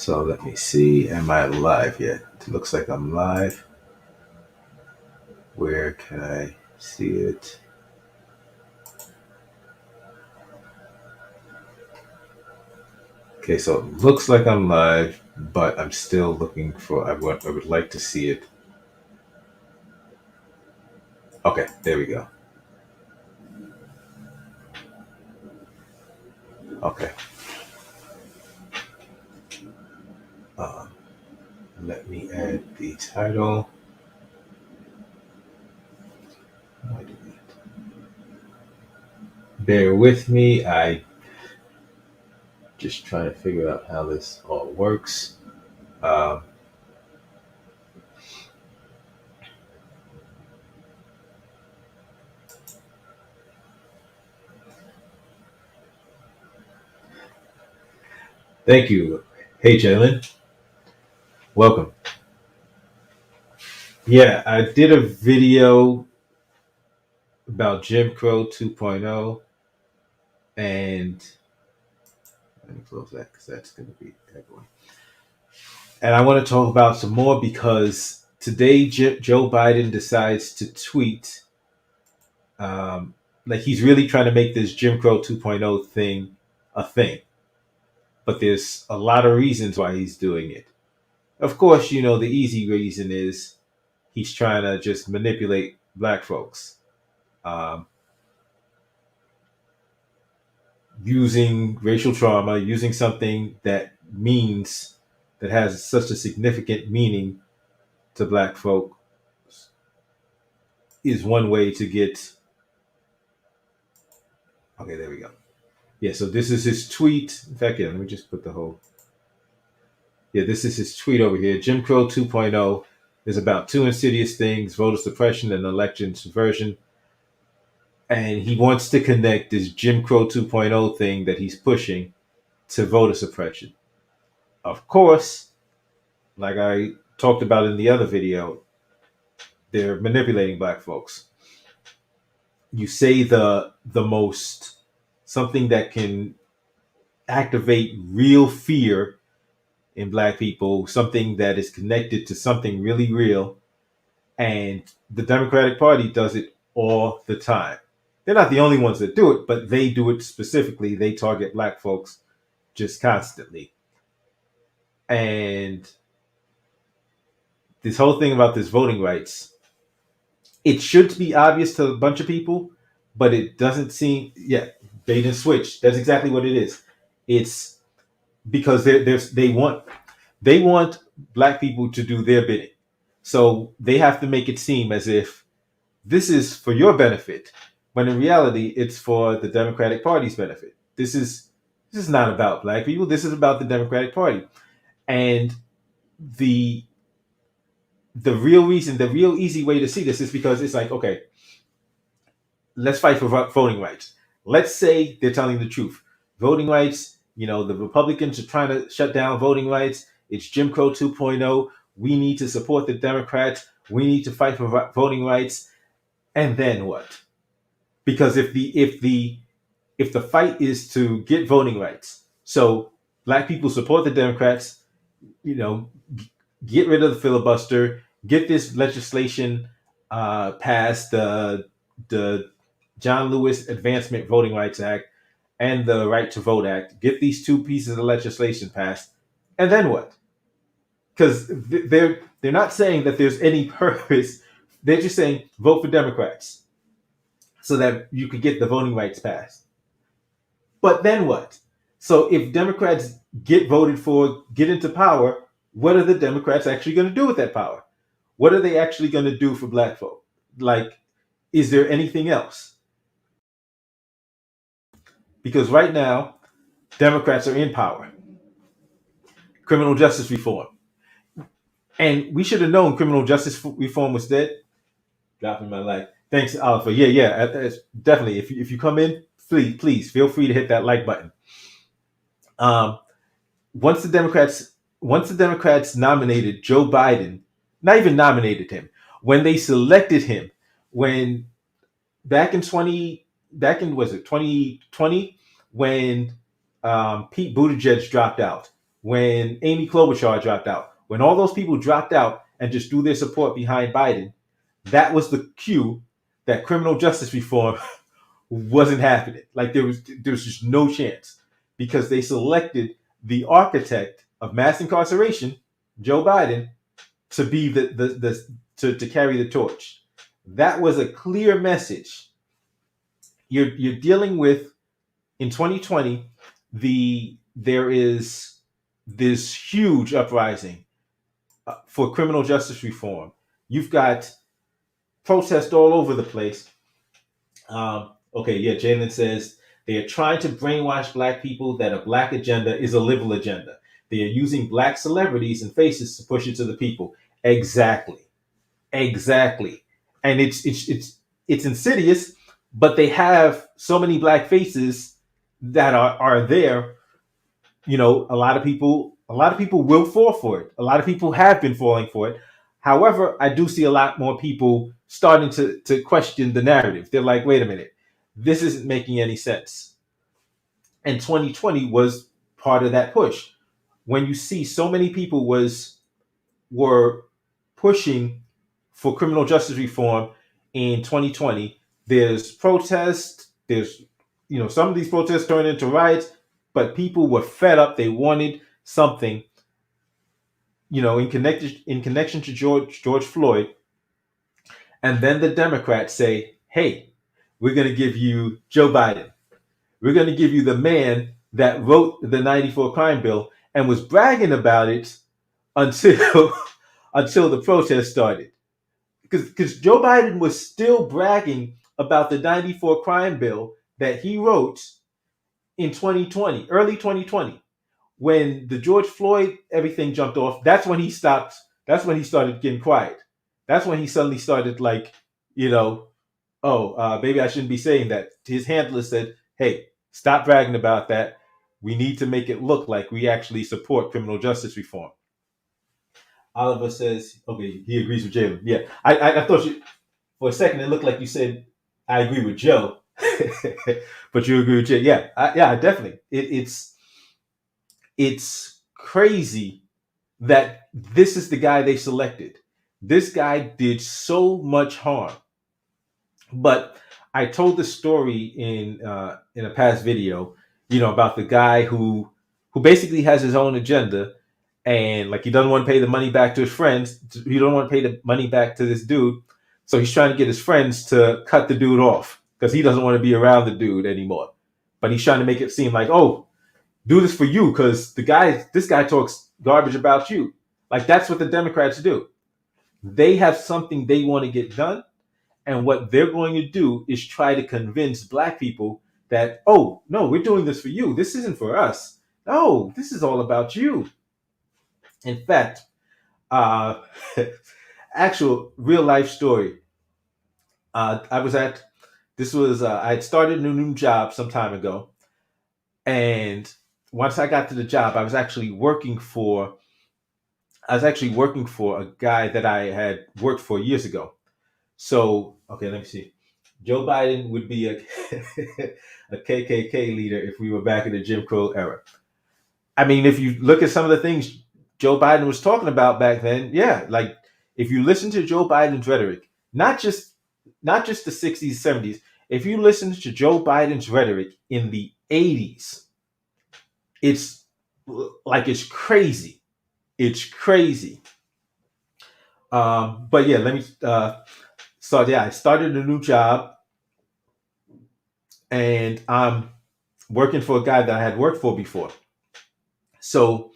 So let me see. Am I live yet? It looks like I'm live. Where can I see it? Okay, so it looks like I'm live, but I'm still looking for. I would like to see it. Okay, there we go. Okay. Um, Let me add the title. Why do that? Bear with me. I just trying to figure out how this all works. Um, Thank you. Hey, Jalen. Welcome. Yeah, I did a video about Jim Crow 2.0, and let me close that because that's going to be everyone. And I want to talk about some more because today Joe Biden decides to tweet like he's really trying to make this Jim Crow 2.0 thing a thing. But there's a lot of reasons why he's doing it. Of course, the easy reason is he's trying to just manipulate black folks. Um, Using racial trauma, using something that has such a significant meaning to black folk is one way to get. Okay, there we go. Yeah, so this is his tweet. In fact, yeah, let me just put the whole. Yeah, this is his tweet over here. Jim Crow 2.0 is about two insidious things: voter suppression and election subversion. And he wants to connect this Jim Crow 2.0 thing that he's pushing to voter suppression. Of course, like I talked about in the other video, they're manipulating black folks. You say the most something that can activate real fear in black people, something that is connected to something really real, and the Democratic Party does it all the time. They're not the only ones that do it, but they do it specifically. They target black folks just constantly. And this whole thing about this voting rights, it should be obvious to a bunch of people, but it doesn't seem. Yeah, bait and switch. That's exactly what it is. It's because they want black people to do their bidding, so they have to make it seem as if this is for your benefit, when in reality it's for the Democratic Party's benefit. This is not about black people. This is about the Democratic Party, and the the real reason, the real easy way to see this is because it's like, okay, let's fight for voting rights. Let's say they're telling the truth. Voting rights, the Republicans are trying to shut down voting rights. It's Jim Crow 2.0. We need to support the Democrats. We need to fight for voting rights. And then what? Because if the fight is to get voting rights, so black people support the Democrats, you know, get rid of the filibuster, get this legislation passed, the John Lewis Advancement Voting Rights Act and the Right to Vote Act. Get these two pieces of legislation passed, and then what? Because they're not saying that there's any purpose. They're just saying vote for Democrats so that you could get the voting rights passed. But then what? So if Democrats get voted for, get into power, what are the Democrats actually going to do with that power? What are they actually going to do for black folk? Like, is there anything else? Because right now, Democrats are in power. Criminal justice reform. And we should have known criminal justice reform was dead. Dropping my like. Thanks, Alpha. Yeah. Definitely. If you come in, please feel free to hit that like button. Um, once the Democrats nominated Joe Biden, not even nominated him, when they selected him, when back in was it 2020 when Pete Buttigieg dropped out, when Amy Klobuchar dropped out. When all those people dropped out and just threw their support behind Biden, that was the cue that criminal justice reform wasn't happening. Like there was just no chance because they selected the architect of mass incarceration, Joe Biden, to be to carry the torch. That was a clear message. You're dealing with in 2020 there is this huge uprising for criminal justice reform. You've got protests all over the place. Okay, yeah, Jalen says they are trying to brainwash black people that a black agenda is a liberal agenda. They are using black celebrities and faces to push it to the people. Exactly. Exactly. And it's insidious, but they have so many black faces that are there. A lot of people will fall for it. A lot of people have been falling for it. However, I do see a lot more people starting to question the narrative. They're like, wait a minute, this isn't making any sense. And 2020 was part of that push. When you see so many people were pushing for criminal justice reform in 2020, there's protests, some of these protests turned into riots, but people were fed up. They wanted something, in connection to George Floyd. And then the Democrats say, hey, we're going to give you Joe Biden. We're going to give you the man that wrote the 94 crime bill and was bragging about it until until the protest started. Because Joe Biden was still bragging about the 94 crime bill that he wrote in 2020, early 2020. When the George Floyd everything jumped off, that's when he stopped. That's when he started getting quiet. That's when he suddenly started like, you know, maybe I shouldn't be saying that. His handler said, "Hey, stop bragging about that. We need to make it look like we actually support criminal justice reform." Oliver says, "Okay, he agrees with Jalen." Yeah, I thought for a second it looked like you said I agree with Joe, but you agree with Jay. Yeah, definitely. It's crazy that this is the guy they selected. This guy did so much harm. But I told the story in a past video, about the guy who basically has his own agenda, and like he doesn't want to pay the money back to his friends. He don't want to pay the money back to this dude, so he's trying to get his friends to cut the dude off because he doesn't want to be around the dude anymore. But he's trying to make it seem like, oh, do this for you because this guy talks garbage about you. Like that's what the Democrats do. They have something they want to get done, and what they're going to do is try to convince black people that, oh, no, we're doing this for you. This isn't for us. No, this is all about you. In fact, uh, actual real life story. I was at, this was, I had started a new job some time ago. And once I got to the job, I was actually working for a guy that I had worked for years ago. So, okay, let me see. Joe Biden would be a KKK leader if we were back in the Jim Crow era. I mean, if you look at some of the things Joe Biden was talking about back then, yeah, like if you listen to Joe Biden's rhetoric, not just the 60s, 70s, if you listen to Joe Biden's rhetoric in the 80s, it's like it's crazy. It's crazy. But yeah, let me so yeah, I started a new job and I'm working for a guy that I had worked for before. So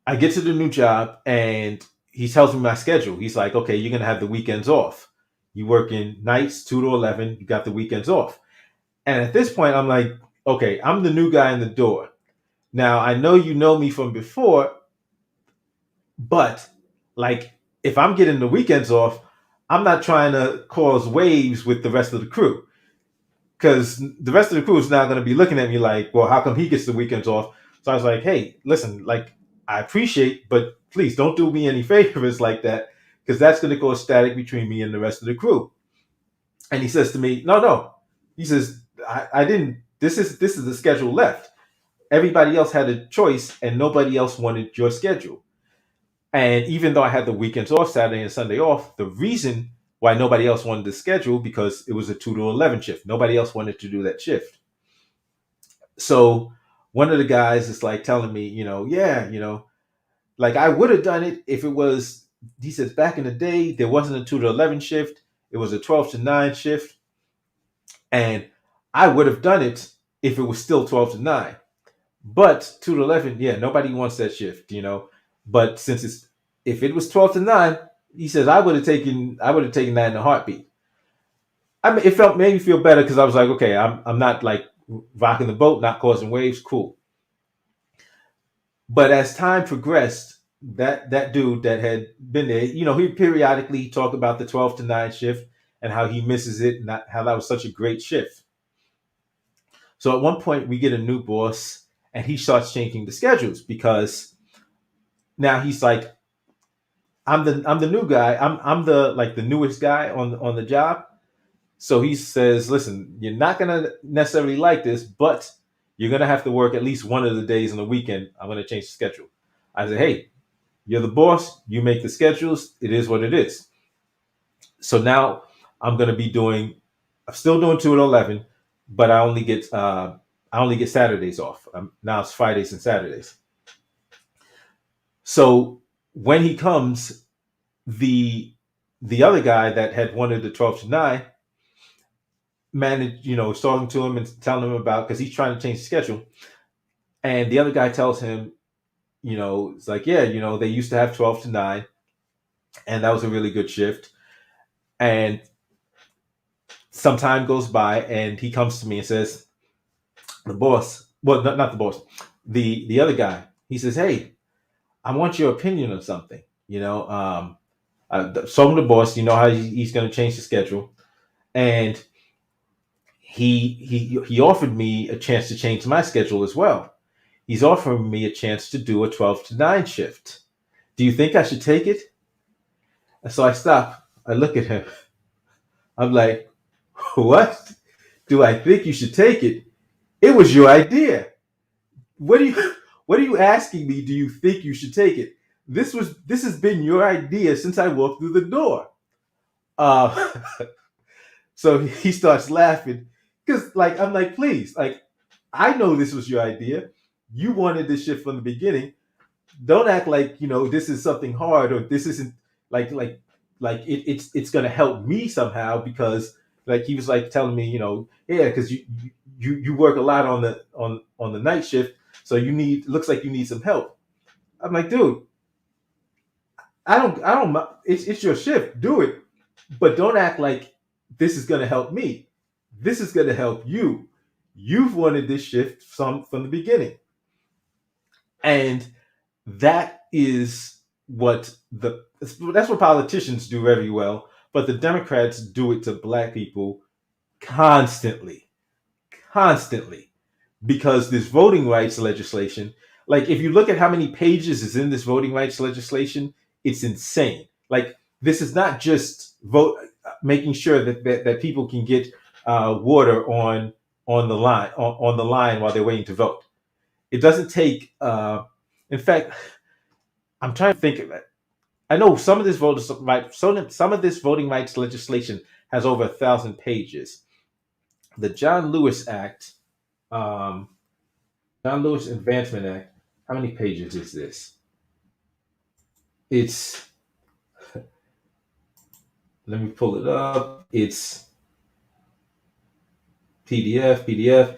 I get to the new job and he tells me my schedule. He's like, okay, you're gonna have the weekends off. You work in nights 2 to 11. You got the weekends off. And at this point, I'm like, okay, I'm the new guy in the door. Now I know you know me from before, but like if I'm getting the weekends off, I'm not trying to cause waves with the rest of the crew because the rest of the crew is now going to be looking at me like, well, how come he gets the weekends off? So I was like, hey, listen, like I appreciate, but please don't do me any favors like that because that's going to cause static between me and the rest of the crew. And he says to me, no. He says, I didn't. This is the schedule left. everybody else had a choice and nobody else wanted your schedule. And even though I had the weekends off, Saturday and Sunday off, the reason why nobody else wanted the schedule because it was a 2 to 11 shift. Nobody else wanted to do that shift. So one of the guys is like telling me, yeah, like I would have done it if it was. He says back in the day there wasn't a 2 to 11 shift. It was a 12 to 9 shift, and I would have done it if it was still 12 to 9. But 2 to 11, yeah, nobody wants that shift. But since it's if it was 12 to 9, he says I would have taken that in a heartbeat. I mean, it made me feel better because I was like, okay, I'm not like rocking the boat, not causing waves, cool. But as time progressed, that dude that had been there, he periodically talked about the 12 to 9 shift and how he misses it and how that was such a great shift. So at one point we get a new boss and he starts changing the schedules because now he's like, I'm the new guy. I'm the like the newest guy on the job. So he says, listen, you're not gonna necessarily like this, but you're gonna have to work at least one of the days on the weekend. I'm gonna change the schedule. I said, hey, you're the boss. You make the schedules. It is what it is. So now I'm gonna be doing. I'm still doing 2 to 11, but I only get Saturdays off. Now it's Fridays and Saturdays. So when he comes, the the other guy that had wanted the 12 to 9 managed, was talking to him and telling him about because he's trying to change the schedule. And the other guy tells him, it's like, yeah, they used to have 12 to 9, and that was a really good shift. And some time goes by, and he comes to me and says, the boss, well, not the boss, the other guy, he says, hey, I want your opinion on something. So I'm the boss, how he's going to change the schedule. And he offered me a chance to change my schedule as well. He's offering me a chance to do a 12 to 9 shift. Do you think I should take it? And so I stop. I look at him. I'm like, what? Do I think you should take it? It was your idea. What are you what are you asking me? Do you think you should take it? This has been your idea since I walked through the door. Uh so he starts laughing because like I'm like, please, like I know this was your idea. You wanted this shit from the beginning. Don't act like this is something hard or this isn't it's gonna help me somehow because like he was like telling me yeah because you work a lot on the night shift so looks like you need some help. I'm like, dude, I don't it's your shift, do it, but don't act like this is gonna help me. This is gonna help you. You've wanted this shift from the beginning. And that is that's what politicians do very well, but the Democrats do it to black people constantly, constantly, because this voting rights legislation, like if you look at how many pages is in this voting rights legislation, it's insane. Like this is not just making sure that people can get water on the line while they're waiting to vote. It doesn't take. In fact, I'm trying to think of it. I know some of this voting rights legislation has over 1,000 pages. The Um, John Lewis Advancement Act. How many pages is this? It's Let me pull it up. It's PDF.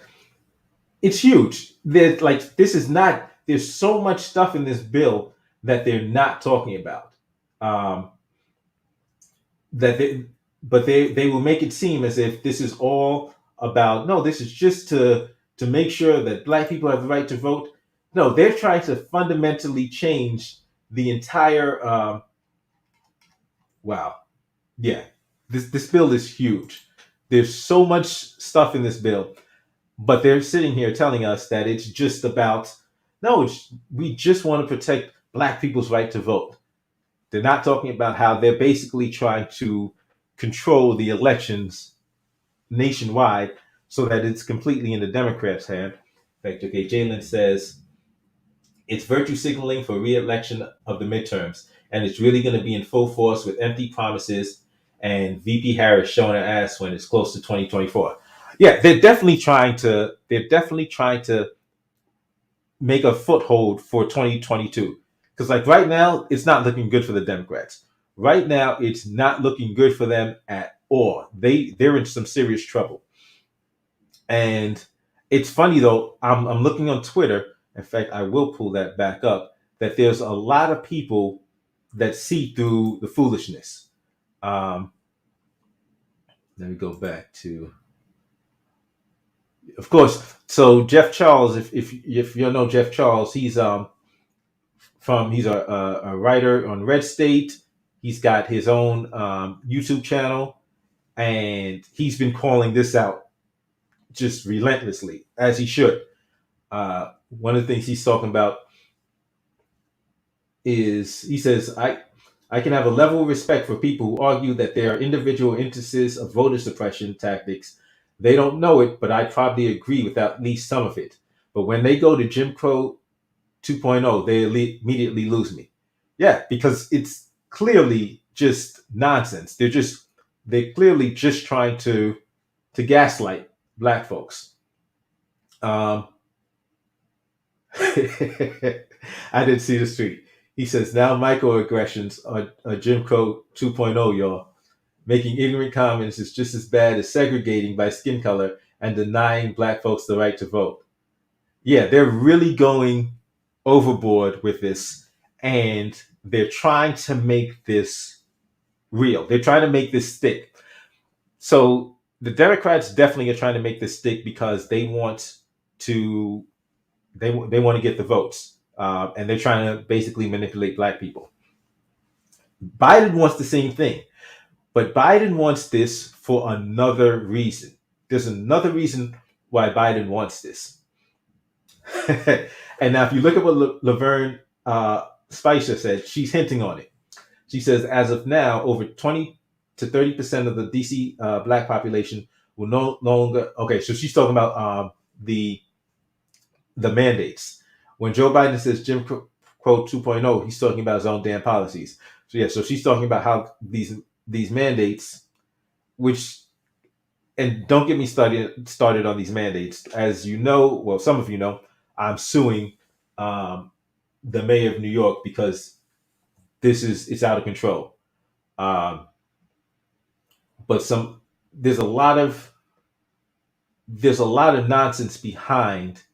It's huge. This is not. There's so much stuff in this bill that they're not talking about. Um, that they but they will make it seem as if this is all about no, this is just to make sure that black people have the right to vote. No, they're trying to fundamentally change the entire wow. Yeah. This bill is huge. There's so much stuff in this bill, but they're sitting here telling us that it's just about no, we just want to protect black people's right to vote. They're not talking about how they're basically trying to control the elections nationwide so that it's completely in the Democrats' hand. Fact, okay, Jalen says it's virtue signaling for re-election of the midterms, and it's really going to be in full force with empty promises and VP Harris showing her ass when it's close to 2024. Yeah, they're definitely trying to. They're definitely trying to make a foothold for 2022. Because like right now, it's not looking good for the Democrats. Right now, it's not looking good for them at all. They're in some serious trouble. And it's funny though. I'm looking on Twitter. In fact, I will pull that back up. That there's a lot of people that see through the foolishness. Um, Let me go back to, of course. So Jeff Charles, if you know Jeff Charles, he's a writer on Red State. He's got his own YouTube channel, and he's been calling this out just relentlessly, as he should. One of the things he's talking about is he says, I can have a level of respect for people who argue that there are individual instances of voter suppression tactics. They don't know it, but I probably agree with at least some of it. But when they go to Jim Crow 2.0, they immediately lose me. Yeah, because it's clearly just nonsense. They're clearly just trying to gaslight black folks. Um, I didn't see the street. He says now microaggressions are Jim Crow 2.0, y'all. Making ignorant comments is just as bad as segregating by skin color and denying black folks the right to vote. Yeah, they're really going overboard with this, and they're trying to make this real. They're trying to make this stick. So the Democrats definitely are trying to make this stick because to they want to get the votes, and they're trying to basically manipulate black people. Biden wants the same thing, but Biden wants this for another reason. There's another reason why Biden wants this. And now, if you look at what Laverne Spicer said, she's hinting on it. She says, as of now, over 20 to 30% of the DC black population will no longer. Okay, so she's talking about the mandates. When Joe Biden says Jim Crow 2.0, he's talking about his own damn policies. So yeah, so she's talking about how these mandates, which, and don't get me started on these mandates. As you know, well, some of you know, I'm suing um, the mayor of New York because it's out of control. Um, but there's a lot of there's a lot of nonsense behind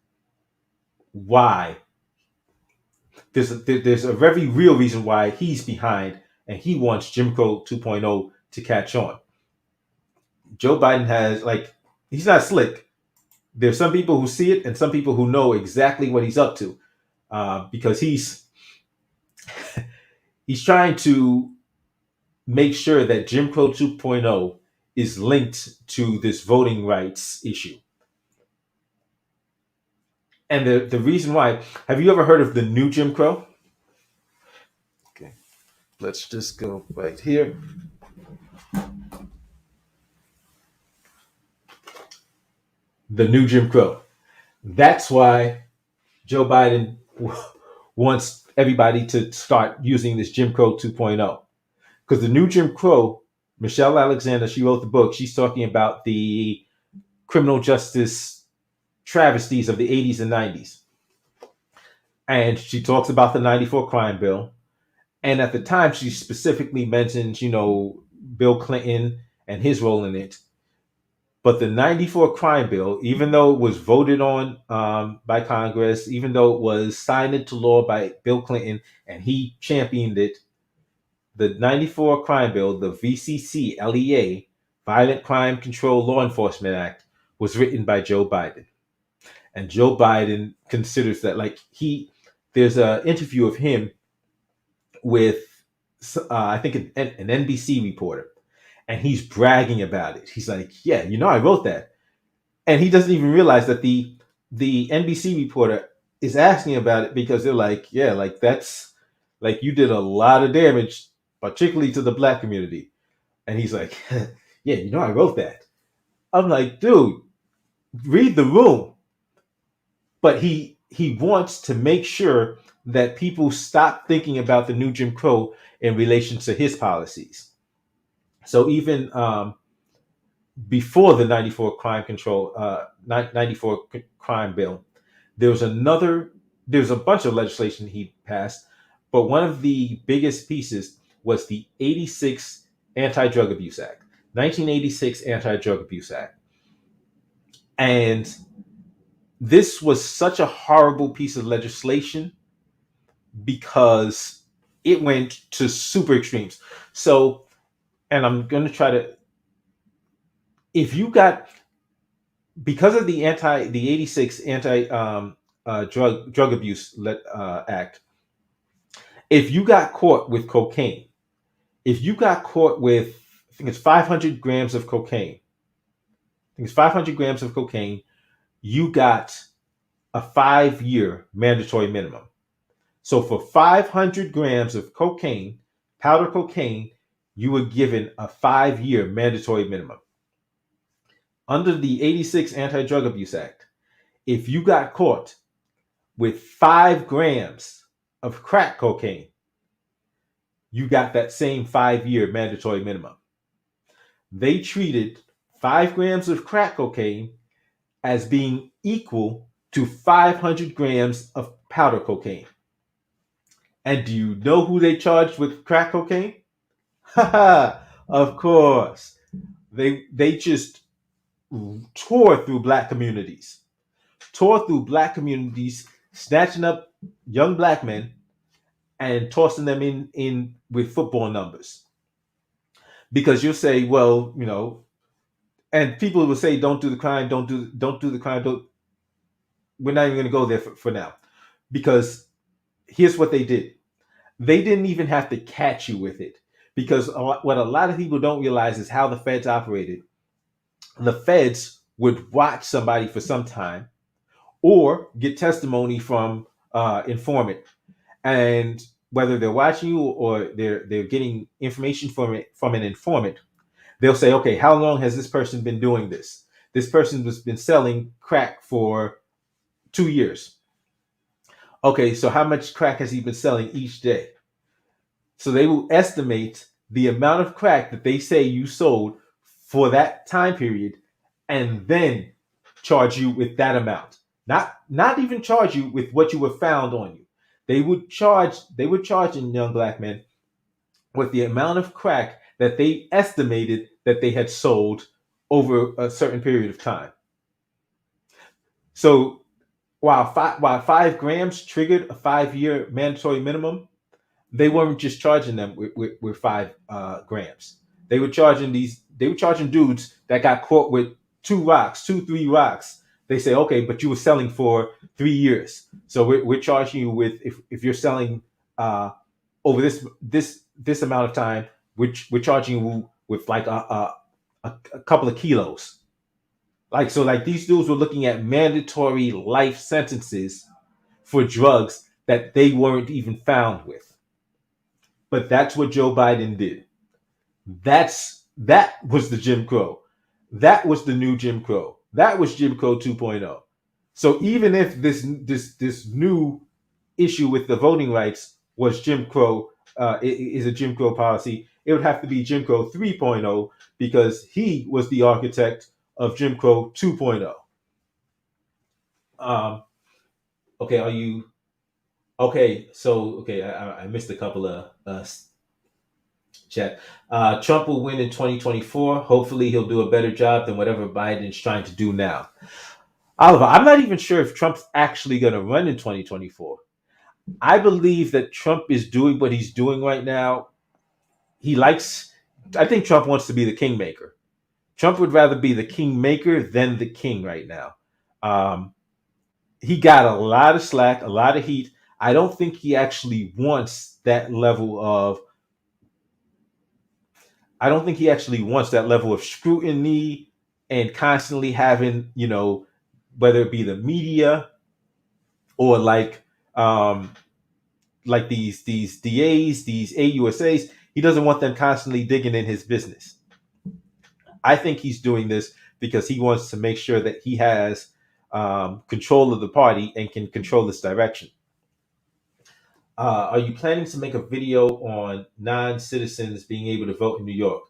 why there's a very real reason why he's behind, and he wants Jim Crow 2.0 to catch on. Joe Biden has, like, he's not slick. There's some people who see it and some people who know exactly what he's up to, because he's trying to make sure that Jim Crow 2.0 is linked to this voting rights issue. And the reason why, have you ever heard of the new Jim Crow? Okay, let's just go right here. The new Jim Crow. That's why Joe Biden wants everybody to start using this Jim Crow 2.0. Because the new Jim Crow, Michelle Alexander, she wrote the book. She's talking about the criminal justice travesties of the 80s and 90s. And she talks about the 94 crime bill. And at the time, she specifically mentions, Bill Clinton and his role in it. But the 94 crime bill, even though it was voted on by Congress, even though it was signed into law by Bill Clinton and he championed it, the 94 crime bill, the VCC-LEA, Violent Crime Control Law Enforcement Act, was written by Joe Biden. And Joe Biden considers that, there's an interview of him with, I think, an NBC reporter, and he's bragging about it. He's like, yeah, I wrote that. And he doesn't even realize that the NBC reporter is asking about it because they're like, yeah, that's, you did a lot of damage, particularly to the black community. And he's like, yeah, I wrote that. I'm like, dude, read the room. but he wants to make sure that people stop thinking about the new Jim Crow in relation to his policies. So even before the 94 crime control 94 crime bill, there was another there's a bunch of legislation he passed, but one of the biggest pieces was the 86 Anti-Drug Abuse Act. 1986 Anti-Drug Abuse Act. And this was such a horrible piece of legislation because it went to super extremes. So, and I'm going to try to, if you got, because of the 86 anti drug abuse act, if you got caught with cocaine, if you got caught with, I think it's 500 grams of cocaine, I think it's 500 grams of cocaine, you got a 5-year mandatory minimum. So for 500 grams of cocaine, powder cocaine, you were given a 5-year mandatory minimum. Under the 86 Anti-Drug Abuse Act, if you got caught with 5 grams of crack cocaine, you got that same 5-year mandatory minimum. They treated 5 grams of crack cocaine as being equal to 500 grams of powder cocaine. And do you know who they charged with crack cocaine? Of course. They just tore through black communities. Tore through black communities, snatching up young black men and tossing them in with football numbers. Because you'll say, well, and people will say, don't do the crime, don't do the crime, don't. We're not even going to go there for now, because here's what they did. They didn't even have to catch you with it, because what a lot of people don't realize is how the feds operated. The feds would watch somebody for some time, or get testimony from informant, and whether they're watching you or they're getting information from an informant, they'll say, okay, how long has this person been doing this? This person has been selling crack for 2 years. Okay, so how much crack has he been selling each day? So they will estimate the amount of crack that they say you sold for that time period, and then charge you with that amount. Not even charge you with what you were found on you. They would charge in young black men with the amount of crack that they estimated that they had sold over a certain period of time. So while 5 grams triggered a 5-year mandatory minimum, they weren't just charging them with 5 grams. They were charging dudes that got caught with 3 rocks. They say, okay, but you were selling for 3 years, so we're charging you with, if you're selling over this amount of time, which we're charging you with like a couple of kilos. Like these dudes were looking at mandatory life sentences for drugs that they weren't even found with. But that's what Joe Biden did. That was the Jim Crow. That was the new Jim Crow. That was Jim Crow 2.0. So even if this new issue with the voting rights was Jim Crow, is a Jim Crow policy, it would have to be Jim Crow 3.0, because he was the architect of Jim Crow 2.0. Okay, are you okay? So okay, I missed a couple of chat. Trump will win in 2024. Hopefully, he'll do a better job than whatever Biden's trying to do now. Oliver, I'm not even sure if Trump's actually going to run in 2024. I believe that Trump is doing what he's doing right now. I think Trump wants to be the kingmaker. Trump would rather be the kingmaker than the king right now. He got a lot of slack, a lot of heat. I don't think he actually wants that level of scrutiny and constantly having, whether it be the media or like these DAs, these AUSAs, he doesn't want them constantly digging in his business. I think he's doing this because he wants to make sure that he has control of the party and can control its direction. Are you planning to make a video on non-citizens being able to vote in New York?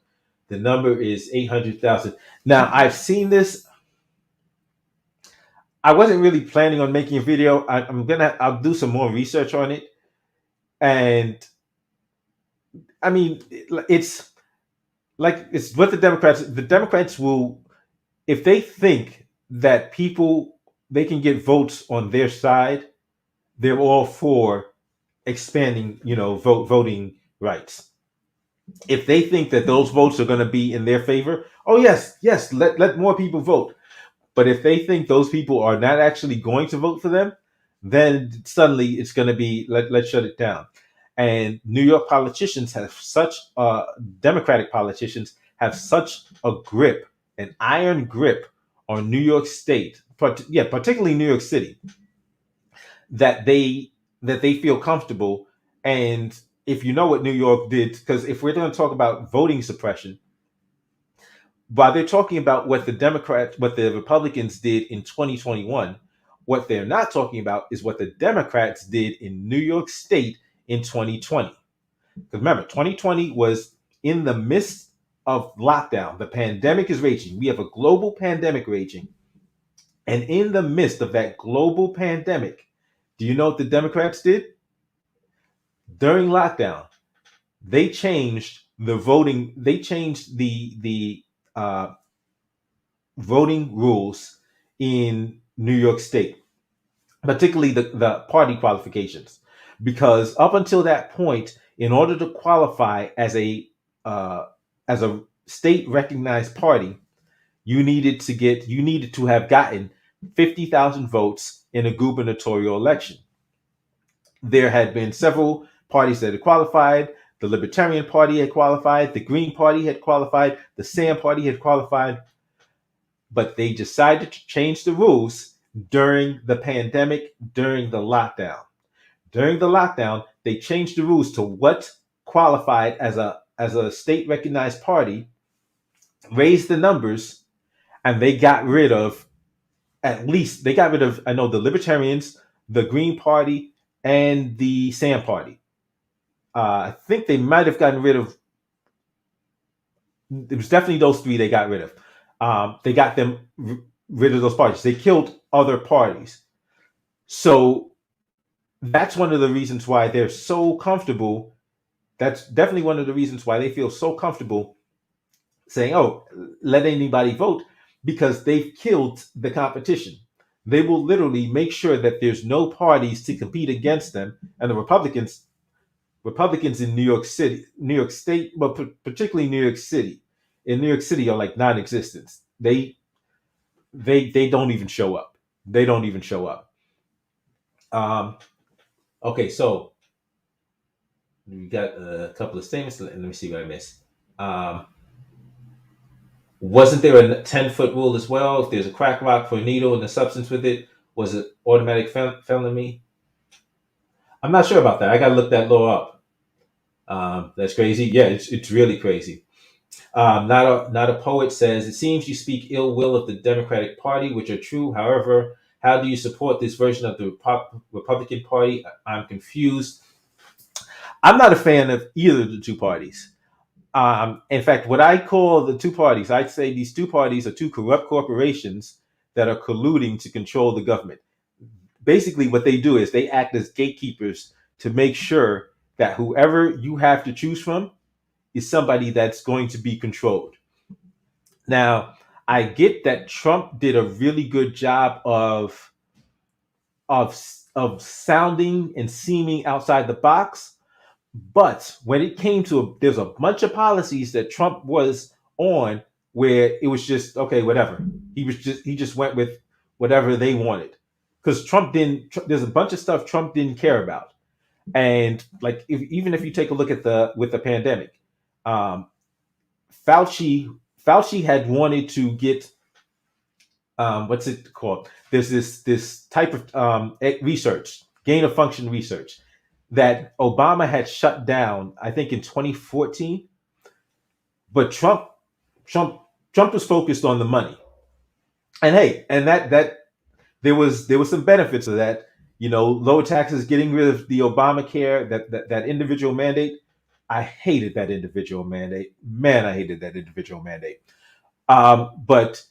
The number is 800,000. Now, I've seen this. I wasn't really planning on making a video. I'll do some more research on it. And I mean, it's like it's what the Democrats will, if they think that people, they can get votes on their side, they're all for expanding, voting rights. If they think that those votes are going to be in their favor, oh yes, yes, let more people vote. But if they think those people are not actually going to vote for them, then suddenly it's going to be let's shut it down. And New York politicians have such Democratic politicians have such a grip, an iron grip on New York State, particularly New York City, that they feel comfortable. And if you know what New York did, because if we're going to talk about voting suppression, while they're talking about what the Republicans did in 2021, what they're not talking about is what the Democrats did in New York State in 2020. Because remember, 2020 was in the midst of lockdown. The pandemic is raging. We have a global pandemic raging. And in the midst of that global pandemic, do you know what the Democrats did? During lockdown, they changed the voting, they changed the voting rules in New York State, particularly the party qualifications. Because up until that point, in order to qualify uh, as a state recognized party, you needed to have gotten 50,000 votes in a gubernatorial election. There had been several parties that had qualified. The Libertarian Party had qualified, the Green Party had qualified, the Sam Party had qualified, but they decided to change the rules during the pandemic, during the lockdown. During the lockdown, they changed the rules to what qualified as a state recognized party, raised the numbers, and they got rid of I know the Libertarians, the Green Party, and the Sam Party. I think they might have gotten rid of. It was definitely those three they got rid of. They got them rid of those parties. They killed other parties. So that's one of the reasons why they're so comfortable. That's definitely one of the reasons why they feel so comfortable saying, "Oh, let anybody vote," because they've killed the competition. They will literally make sure that there's no parties to compete against them, and the Republicans in New York City, New York State, but particularly New York City, in New York City are like non-existent. They don't even show up. They don't even show up. Um, okay, so we got a couple of statements. Let me see what I missed. Um, wasn't there a 10-foot rule as well? If there's a crack rock for a needle and a substance with it, was it automatic felony? I'm not sure about that. I got to look that law up. That's crazy. Yeah, it's really crazy. Not a poet says, it seems you speak ill will of the Democratic Party, which are true. However, how do you support this version of the Republican Party? I'm confused. I'm not a fan of either of the two parties. In fact, what I call the two parties, I'd say these two parties are two corrupt corporations that are colluding to control the government. Basically, what they do is they act as gatekeepers to make sure that whoever you have to choose from is somebody that's going to be controlled. Now, I get that Trump did a really good job of of sounding and seeming outside the box, but when it came to there's a bunch of policies that Trump was on where it was just okay, whatever. He just went with whatever they wanted because Trump didn't. There's a bunch of stuff Trump didn't care about, and like even if you take a look at the with the pandemic, um, Fauci had wanted to get what's it called? There's this type of research, gain of function research, that Obama had shut down, I think in 2014. But Trump Trump was focused on the money, and hey, and that there was some benefits of that. Lower taxes, getting rid of the Obamacare, that individual mandate. I hated that individual mandate. Man, I hated that individual mandate. But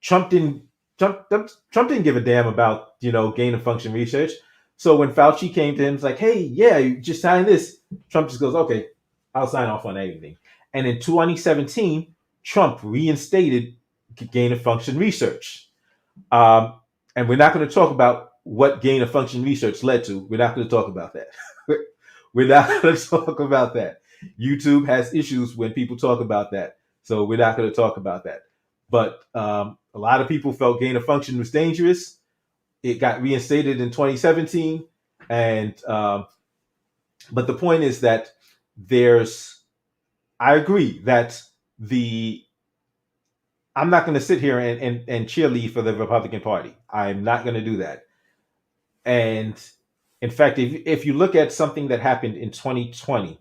Trump didn't Trump didn't give a damn about gain of function research. So when Fauci came to him, it's like, hey, yeah, you just sign this. Trump just goes, okay, I'll sign off on anything. And in 2017, Trump reinstated gain of function research. Um, and we're not going to talk about what gain of function research led to. We're not going to talk about that. We're not going to talk about that. YouTube has issues when people talk about that. So we're not going to talk about that. But a lot of people felt gain of function was dangerous. It got reinstated in 2017. And but the point is that I agree that the I'm not going to sit here and cheerlead for the Republican Party. I'm not going to do that. And in fact, if you look at something that happened in 2020,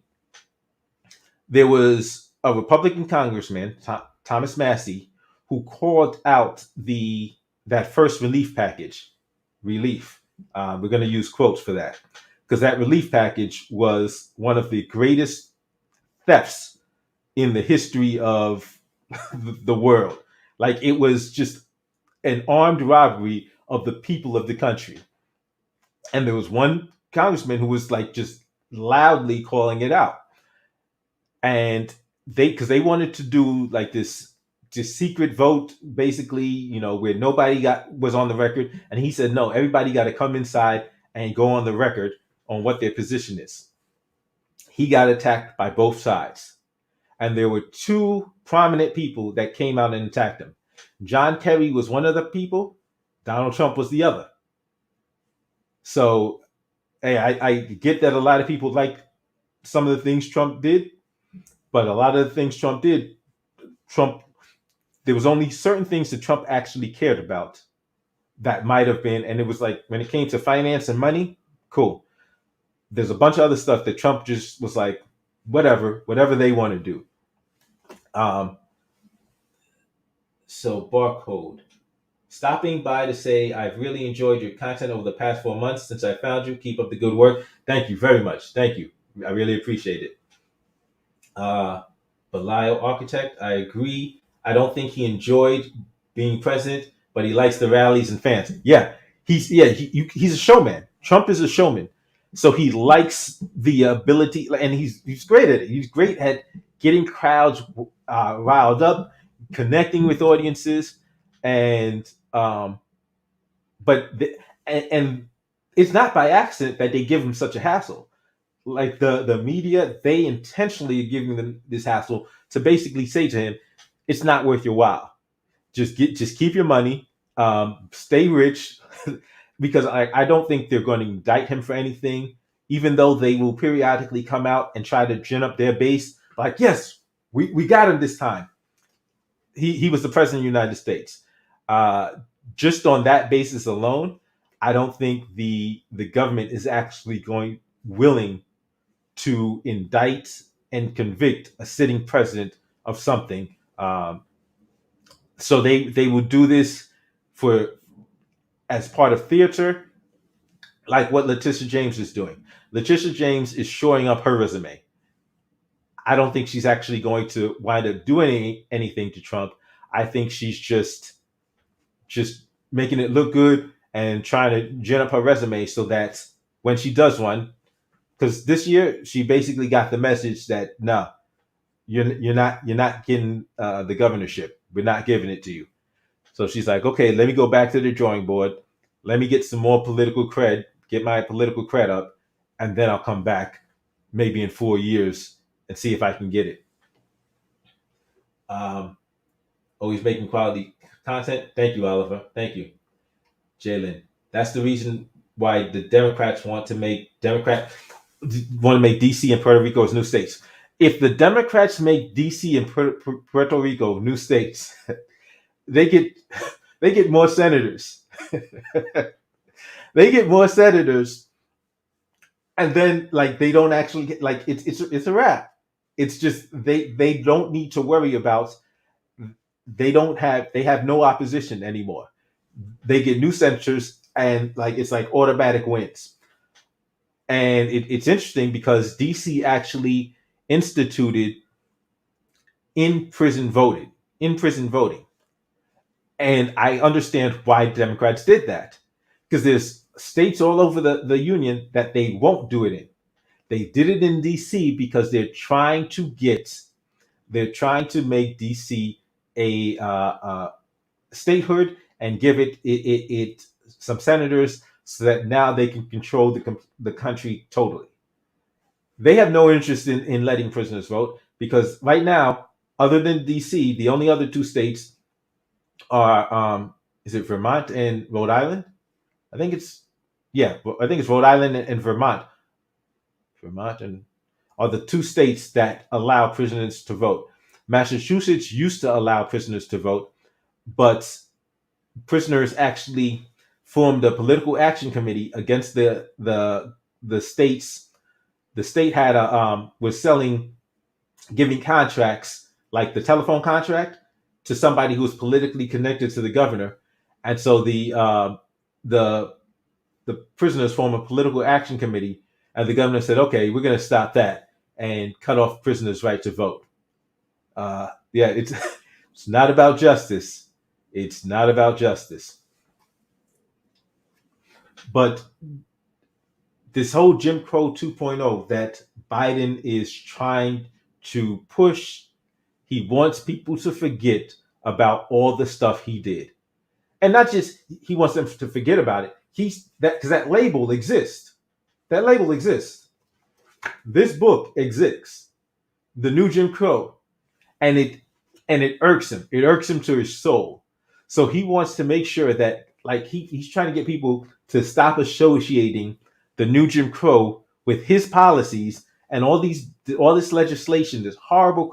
there was a Republican congressman, Thomas Massey, who called out that first relief package. Relief. We're going to use quotes for that because that relief package was one of the greatest thefts in the history of the world. Like it was just an armed robbery of the people of the country. And there was one congressman who was like just loudly calling it out. And because they wanted to do like this secret vote, basically, where nobody was on the record. And he said, no, everybody got to come inside and go on the record on what their position is. He got attacked by both sides. And there were two prominent people that came out and attacked him. John Kerry was one of the people. Donald Trump was the other. So, hey, I get that a lot of people like some of the things Trump did, but a lot of the things Trump did, there was only certain things that Trump actually cared about that might have been, and it was like when it came to finance and money, cool. There's a bunch of other stuff that Trump just was like, whatever they want to do. So barcode. Stopping by to say I've really enjoyed your content over the past 4 months since I found you. Keep up the good work. Thank you very much. Thank you. I really appreciate it. Belial Architect, I agree. I don't think he enjoyed being president, but he likes the rallies and fans. Yeah, he's a showman. Trump is a showman, so he likes the ability, and he's great at it. He's great at getting crowds riled up, connecting with audiences, and but and it's not by accident that they give him such a hassle. Like the media, they intentionally are giving them this hassle to basically say to him, it's not worth your while. Just keep your money, stay rich, because I don't think they're going to indict him for anything, even though they will periodically come out and try to gin up their base. Like, yes, we got him this time. He was the president of the United States. Just on that basis alone, I don't think the government is actually willing to indict and convict a sitting president of something. So they will do this as part of theater, like what Letitia James is doing. Letitia James is shoring up her resume. I don't think she's actually going to wind up doing anything to Trump. I think she's just making it look good and trying to gin up her resume so that when she does one, because this year she basically got the message that no, you're not getting the governorship. We're not giving it to you. So she's like, okay, let me go back to the drawing board. Let me get some more political cred, get my political cred up, and then I'll come back maybe in 4 years and see if I can get it. Always making quality content. Thank you, Oliver. Thank you, Jalen. That's the reason why the Democrats want to make DC and Puerto Rico as new states. If the Democrats make DC and Puerto Rico new states, they get more senators. They get more senators, and then like they don't actually get like it's a wrap. It's just they don't need to worry about they have no opposition anymore. they get new senators, and like it's like automatic wins. And it's interesting because DC actually instituted in prison voting, in prison voting, and I understand why Democrats did that because there's states all over the union that they won't do it in. They did it in DC because they're trying to make DC a statehood and give it some senators so that now they can control the country totally. They have no interest in letting prisoners vote because right now, other than DC, the only other two states are is it Vermont and Rhode Island? I think it's yeah, I think it's Rhode Island and Vermont. Vermont and are the two states that allow prisoners to vote. Massachusetts used to allow prisoners to vote, but prisoners actually formed a political action committee against the states. The state had a was selling giving contracts like the telephone contract to somebody who was politically connected to the governor, and so the the prisoners form a political action committee, and the governor said, "Okay, we're going to stop that and cut off prisoners' right to vote." Yeah, it's it's not about justice. It's not about justice. But this whole Jim Crow 2.0 that Biden is trying to push, he wants people to forget about all the stuff he did. And not just he wants them to forget about it. He's that because that label exists. That label exists. This book exists. The new Jim Crow. And it irks him. It irks him to his soul. So he wants to make sure that like he's trying to get people to stop associating the new Jim Crow with his policies and all this legislation, this horrible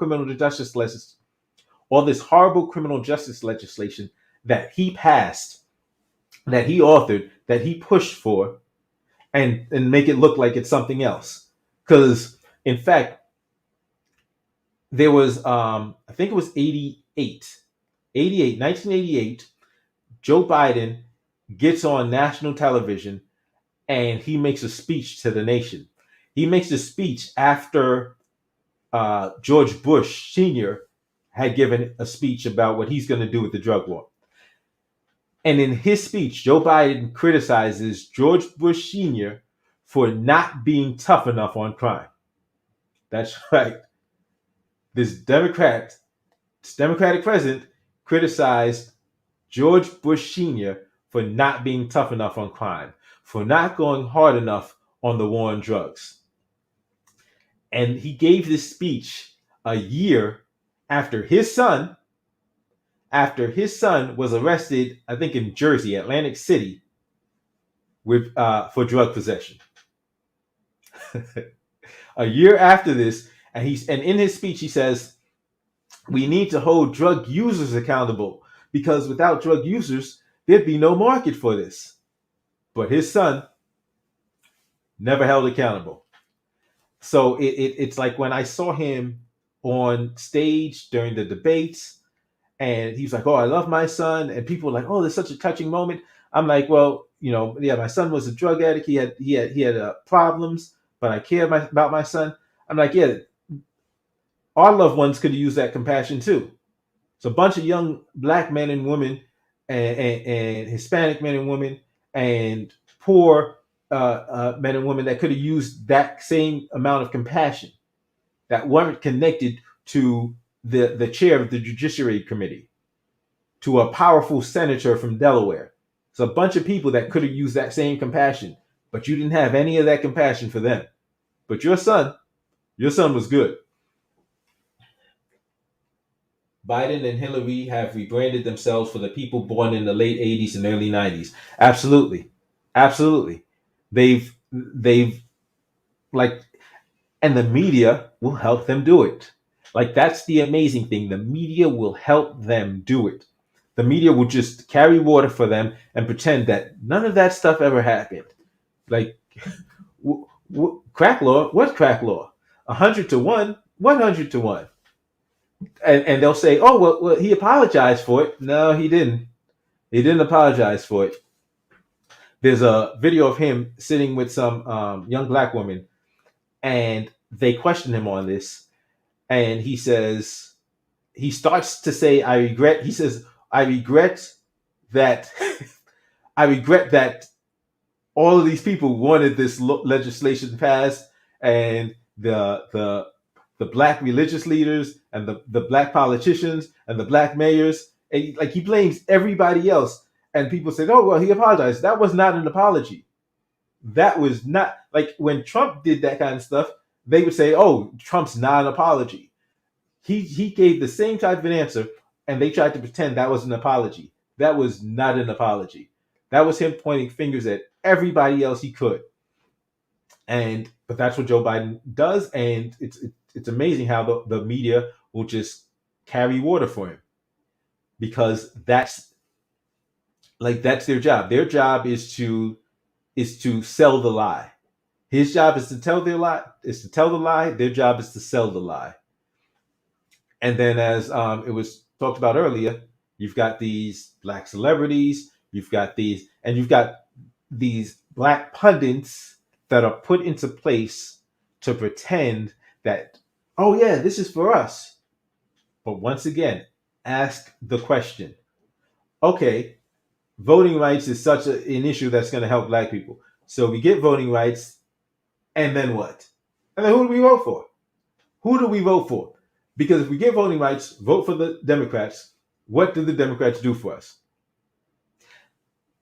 all this horrible criminal justice legislation that he passed, that he authored, that he pushed for, and make it look like it's something else. Because in fact, there was I think it was 1988, Joe Biden gets on national television and he makes a speech to the nation. He makes a speech after George Bush Sr. had given a speech about what he's going to do with the drug war. And in his speech, Joe Biden criticizes George Bush Sr. for not being tough enough on crime. That's right. This Democratic president criticized George Bush Sr. for not being tough enough on crime, for not going hard enough on the war on drugs. And he gave this speech a year after his son was arrested, I think in Jersey, Atlantic City, with for drug possession. A year after this, and in his speech he says, we need to hold drug users accountable because without drug users, there'd be no market for this. But his son never held accountable. So it's like when I saw him on stage during the debates, and he was like, "Oh, I love my son," and people were like, "Oh, there's such a touching moment." I'm like, "Well, yeah, my son was a drug addict. He had problems, but I care about my son." I'm like, "Yeah, our loved ones could use that compassion too." It's a bunch of young black men and women, and Hispanic men and women, and poor men and women that could have used that same amount of compassion that weren't connected to the chair of the Judiciary Committee, to a powerful senator from Delaware. It's a bunch of people that could have used that same compassion, but you didn't have any of that compassion for them. But your son was good. Biden and Hillary have rebranded themselves for the people born in the late 80s and early 90s. Absolutely. Absolutely. They've like, and the media will help them do it. Like, that's the amazing thing. The media will help them do it. The media will just carry water for them and pretend that none of that stuff ever happened. Like, crack law? What crack law? 100 to 1? 100 to 1? And they'll say, "Oh, well, he apologized for it." No, he didn't. He didn't apologize for it. There's a video of him sitting with some young black woman, and they question him on this, and he starts to say, "I regret." He says, "I regret that." I regret that all of these people wanted this legislation passed, and the black religious leaders and the black politicians and the black mayors, and like he blames everybody else. And people said, "Oh well, he apologized." That was not an apology. That was not like when Trump did that kind of stuff. They would say, "Oh, Trump's not an apology." He gave the same type of an answer, and they tried to pretend that was an apology. That was not an apology. That was him pointing fingers at everybody else he could. And but that's what Joe Biden does, and it's amazing how the media will just carry water for him, because that's their job. Their job is to sell the lie. His job is to tell their lie, is to tell the lie. Their job is to sell the lie. And then, as it was talked about earlier, you've got these black celebrities, you've got these black pundits that are put into place to pretend that, oh yeah, this is for us. But once again, ask the question. Okay, voting rights is such an issue that's going to help black people. So we get voting rights, and then what? And then who do we vote for? Who do we vote for? Because if we get voting rights, vote for the Democrats. What do the Democrats do for us?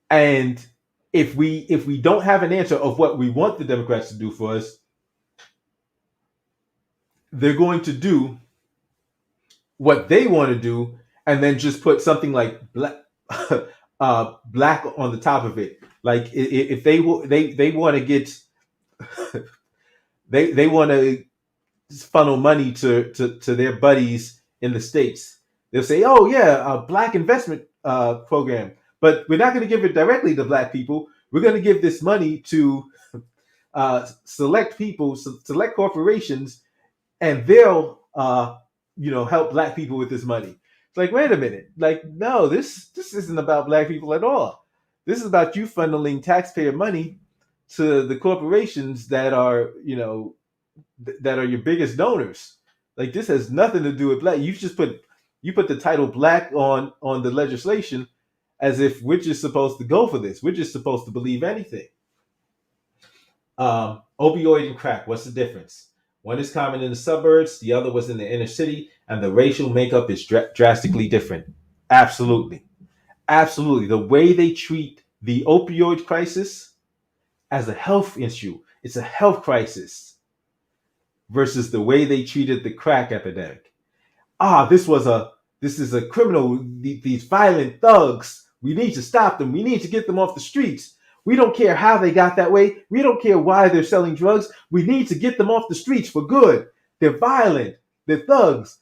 And if we don't have an answer of what we want the Democrats to do for us, they're going to do what they want to do, and then just put something like black on the top of it. Like if they want to get they want to funnel money to their buddies in the states. They'll say, "Oh yeah, a black investment program," but we're not going to give it directly to black people. We're going to give this money to select people, select corporations, and they'll help black people with this money. It's like, wait a minute, like no, this isn't about black people at all. This is about you funneling taxpayer money to the corporations that are that are your biggest donors. Like this has nothing to do with black. You put the title black on the legislation as if we're just supposed to go for this. We're just supposed to believe anything. Opioid and crack. What's the difference? One is common in the suburbs, the other was in the inner city, and the racial makeup is drastically different. Absolutely. Absolutely. The way they treat the opioid crisis as a health issue, it's a health crisis, versus the way they treated the crack epidemic. This is a criminal, these violent thugs. We need to stop them. We need to get them off the streets. We don't care how they got that way. We don't care why they're selling drugs. We need to get them off the streets for good. They're violent. They're thugs.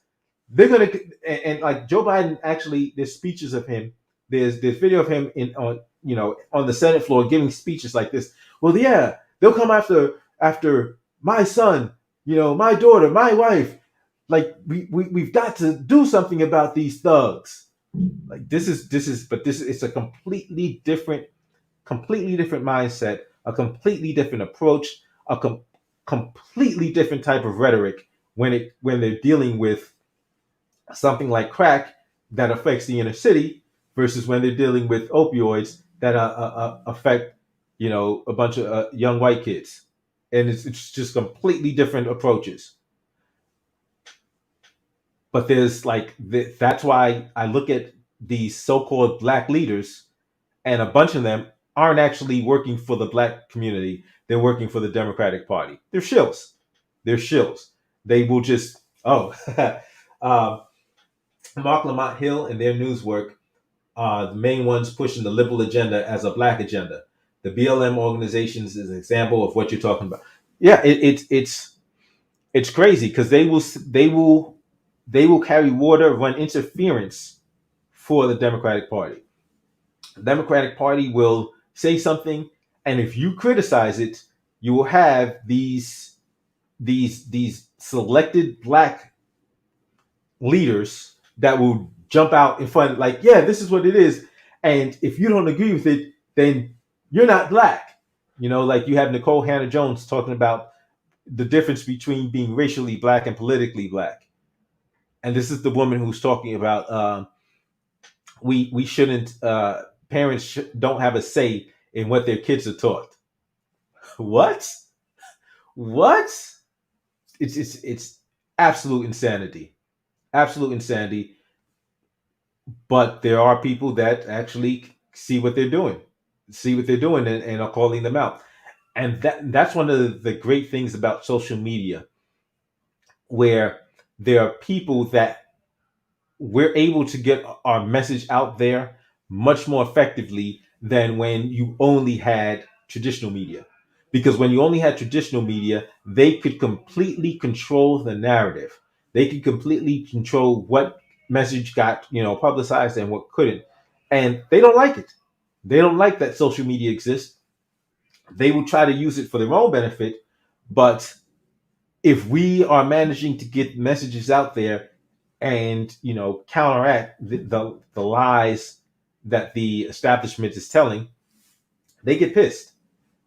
They're gonna and like Joe Biden, actually, there's speeches of him. There's video of him on the Senate floor giving speeches like this. Well, yeah, they'll come after my son, my daughter, my wife. Like we've got to do something about these thugs. Like it's a completely different mindset, a completely different approach, a completely different type of rhetoric when they're dealing with something like crack that affects the inner city, versus when they're dealing with opioids that affect a bunch of young white kids. And it's just completely different approaches. But there's that's why I look at these so-called black leaders, and a bunch of them aren't actually working for the black community. They're working for the Democratic Party. They're shills. They're shills. They will just uh, Mark Lamont Hill and their news work are the main ones pushing the liberal agenda as a black agenda. The BLM organizations is an example of what you're talking about. Yeah, it's crazy because they will carry water, run interference for the Democratic Party. The Democratic Party will say something, and if you criticize it, you will have these selected black leaders that will jump out in front, like, yeah, this is what it is, And if you don't agree with it, then you're not black. Like you have Nicole Hannah Jones talking about the difference between being racially black and politically black. And this is the woman who's talking about we shouldn't parents don't have a say in what their kids are taught. What? What? It's absolute insanity. Absolute insanity. But there are people that actually see what they're doing, and are calling them out. And that's one of the great things about social media, where there are people that we're able to get our message out there much more effectively than when you only had traditional media. Because when you only had traditional media, they could completely control the narrative. They could completely control what message got, publicized and what couldn't. And they don't like it. They don't like that social media exists. They will try to use it for their own benefit. But if we are managing to get messages out there and counteract the lies that the establishment is telling, they get pissed.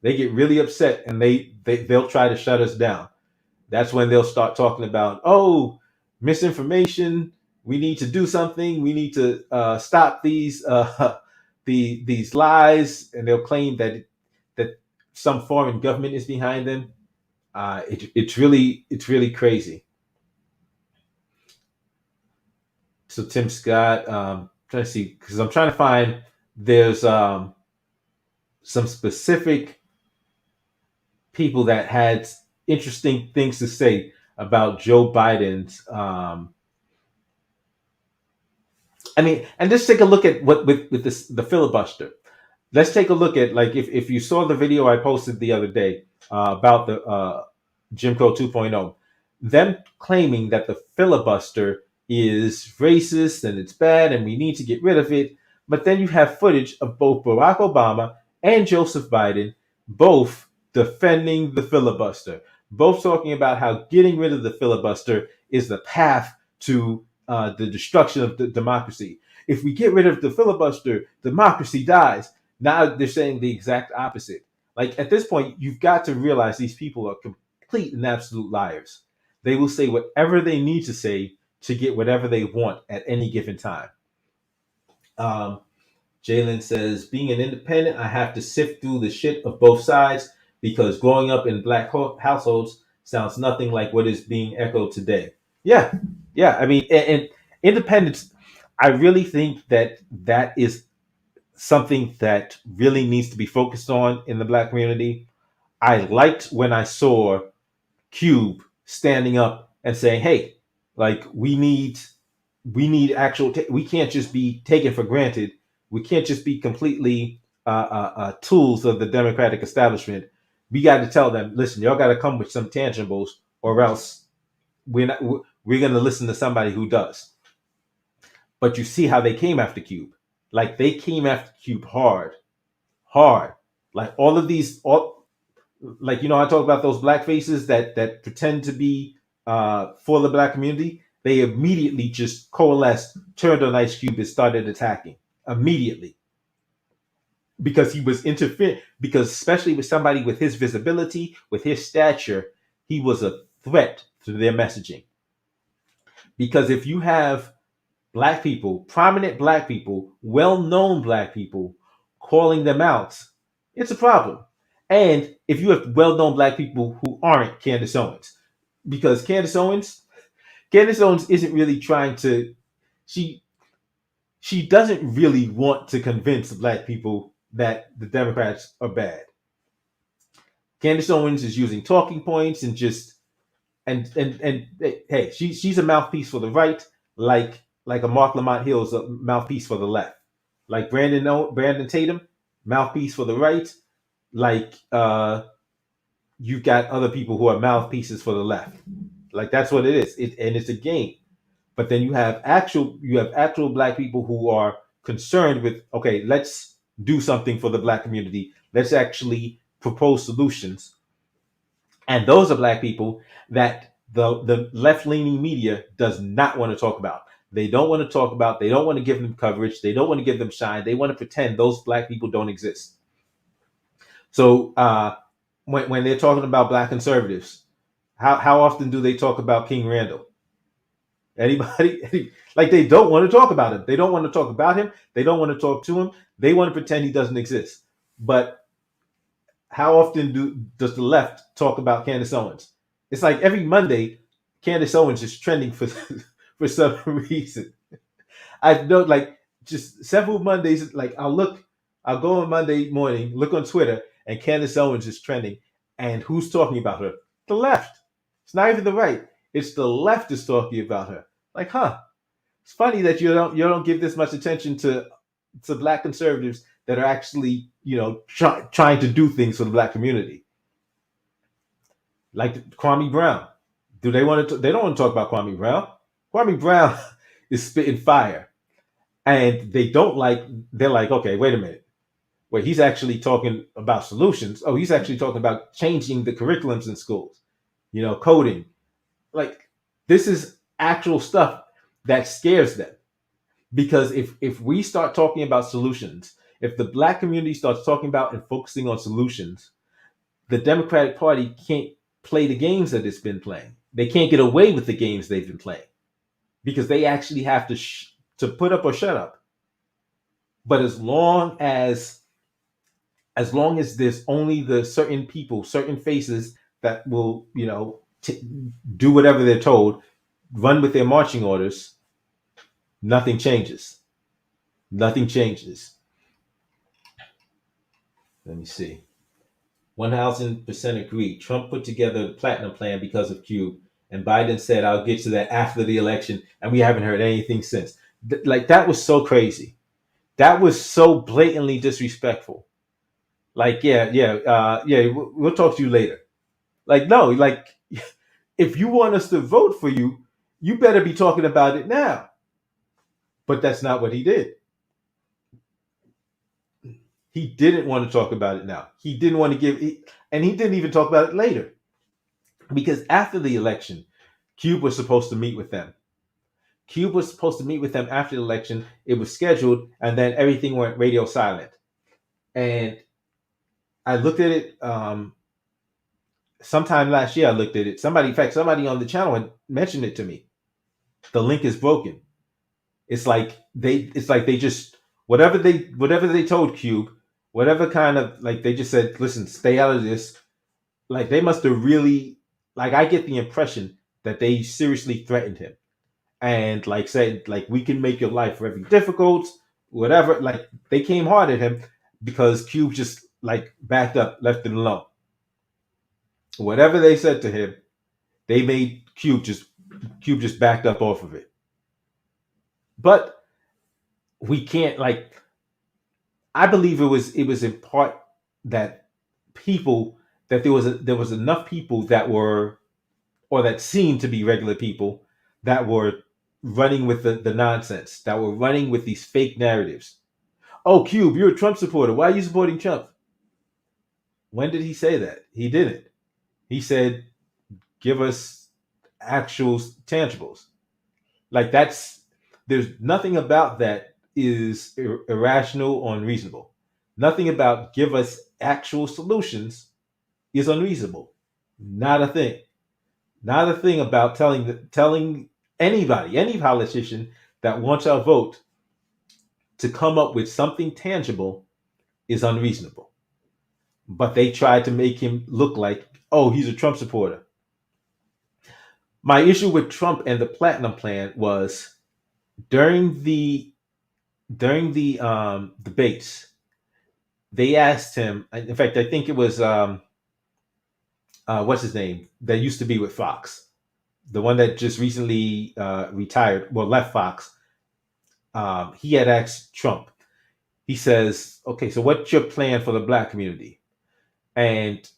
They get really upset, and they'll try to shut us down. That's when they'll start talking about, oh, misinformation. We need to do something. We need to stop these these lies, and they'll claim that some foreign government is behind them. It's really crazy. So Tim Scott, trying to see, because I'm trying to find, there's some specific people that had interesting things to say about Joe Biden's. And just take a look at what with this the filibuster. Let's take a look at, like, if you saw the video I posted the other day about the Jim Crow 2.0, them claiming that the filibuster is racist and it's bad and we need to get rid of it. But then you have footage of both Barack Obama and Joseph Biden both defending the filibuster, both talking about how getting rid of the filibuster is the path to the destruction of the democracy. If we get rid of the filibuster, democracy dies. Now they're saying the exact opposite. Like, at this point, you've got to realize these people are complete and absolute liars. They will say whatever they need to say to get whatever they want at any given time. Um, Jalen says, being an independent, I have to sift through the shit of both sides because growing up in black households sounds nothing like what is being echoed today. Yeah, yeah. And independence, I really think that is something that really needs to be focused on in the black community. I liked when I saw Cube standing up and saying, "Hey, like we need actual. We can't just be taken for granted. We can't just be completely tools of the Democratic establishment. We got to tell them, listen, y'all got to come with some tangibles, or else we're not. We're going to listen to somebody who does." But you see how they came after Cube. Like, they came after Cube hard, hard. Like, all of these, like, I talk about those black faces that pretend to be for the black community. They immediately just coalesced, turned on Ice Cube, and started attacking immediately because he was interfering. Because especially with somebody with his visibility, with his stature, he was a threat to their messaging. Because if you have black people, prominent black people, well-known black people calling them out, it's a problem. And if you have well-known black people who aren't Candace Owens, because Candace Owens isn't really trying to, she doesn't really want to convince black people that the Democrats are bad. Candace Owens is using talking points and just and hey, she's a mouthpiece for the right, like a Mark Lamont Hill is a mouthpiece for the left, like Brandon Tatum, mouthpiece for the right, like you've got other people who are mouthpieces for the left. Like, that's what it is. And it's a game. But then you have actual black people who are concerned with, okay, let's do something for the black community. Let's actually propose solutions. And those are black people that the left leaning media does not want to talk about. They don't want to talk about. They don't want to give them coverage. They don't want to give them shine. They want to pretend those black people don't exist. So when they're talking about black conservatives, how often do they talk about King Randall? Anybody? Like they don't want to talk about him. They don't want to talk about him. They don't want to talk to him. They want to pretend he doesn't exist. But how often does the left talk about Candace Owens? It's like every Monday, Candace Owens is trending for for some reason. I know, like just several Mondays. Like I'll go on Monday morning, look on Twitter, and Candace Owens is trending. And who's talking about her? The left. It's not even the right. It's the left is talking about her. Like, huh? It's funny that you don't give this much attention to black conservatives that are actually trying to do things for the black community, like Kwame Brown. Do they want to? They don't want to talk about Kwame Brown. Kwame Brown is spitting fire, and they don't like. They're like, okay, wait a minute. Wait, he's actually talking about solutions. Oh, he's actually talking about changing the curriculums in schools. Coding. Like this is actual stuff that scares them. Because if we start talking about solutions, if the black community starts talking about and focusing on solutions, the Democratic Party can't play the games that it's been playing. They can't get away with the games they've been playing because they actually have to put up or shut up. But as long as there's only the certain people, certain faces that will do whatever they're told, run with their marching orders, nothing changes. Nothing changes. Let me see. 1000% agree. Trump put together the platinum plan because of Cube, and Biden said, "I'll get to that after the election," and we haven't heard anything since. Like that was so crazy. That was so blatantly disrespectful. Like, yeah, we'll talk to you later. Like, no, like if you want us to vote for you, you better be talking about it now. But that's not what he did. He didn't want to talk about it now. He didn't want to and he didn't even talk about it later. Because after the election, Cube was supposed to meet with them. Cube was supposed to meet with them after the election. It was scheduled, and then everything went radio silent. And I looked at it sometime last year. I looked at it. In fact, somebody on the channel had mentioned it to me. The link is broken. It's like they just whatever they told Cube, whatever kind of like they just said, listen, stay out of this. Like they must have really, like I get the impression that they seriously threatened him and like said like we can make your life very difficult, whatever. Like they came hard at him because Cube just like backed up, left it alone. Whatever they said to him, they made Cube just backed up off of it. But we can't like I believe it was in part that people that there was enough people that were or that seemed to be regular people that were running with the nonsense, that were running with these fake narratives. Oh, Cube, you're a Trump supporter. Why are you supporting Trump? When did he say that? He didn't. He said, give us actual tangibles. Like there's nothing about that is irrational or unreasonable. Nothing about give us actual solutions is unreasonable. Not a thing. Not a thing about telling anybody, any politician that wants our vote to come up with something tangible is unreasonable. But they tried to make him look like, oh, he's a Trump supporter. My issue with Trump and the Platinum Plan was during the debates, they asked him. In fact, I think it was what's his name that used to be with Fox, the one that just recently retired, well, left Fox. He had asked Trump. He says, "Okay, so what's your plan for the black community?" And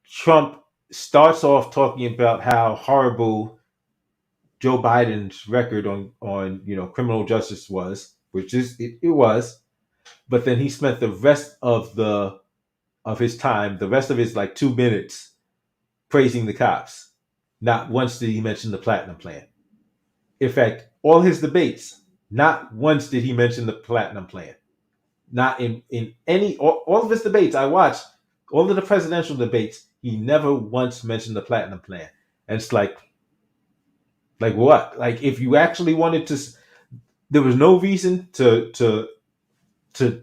Trump starts off talking about how horrible Joe Biden's record on criminal justice was, which is it was. But then he spent the rest of his time, the rest of his like 2 minutes, praising the cops. Not once did he mention the Platinum Plan. In fact, All his debates, not once did he mention the platinum plan. Not in any all of his debates I watched, all of the presidential debates, he never once mentioned the platinum plan. And it's like what? Like if you actually wanted to, there was no reason to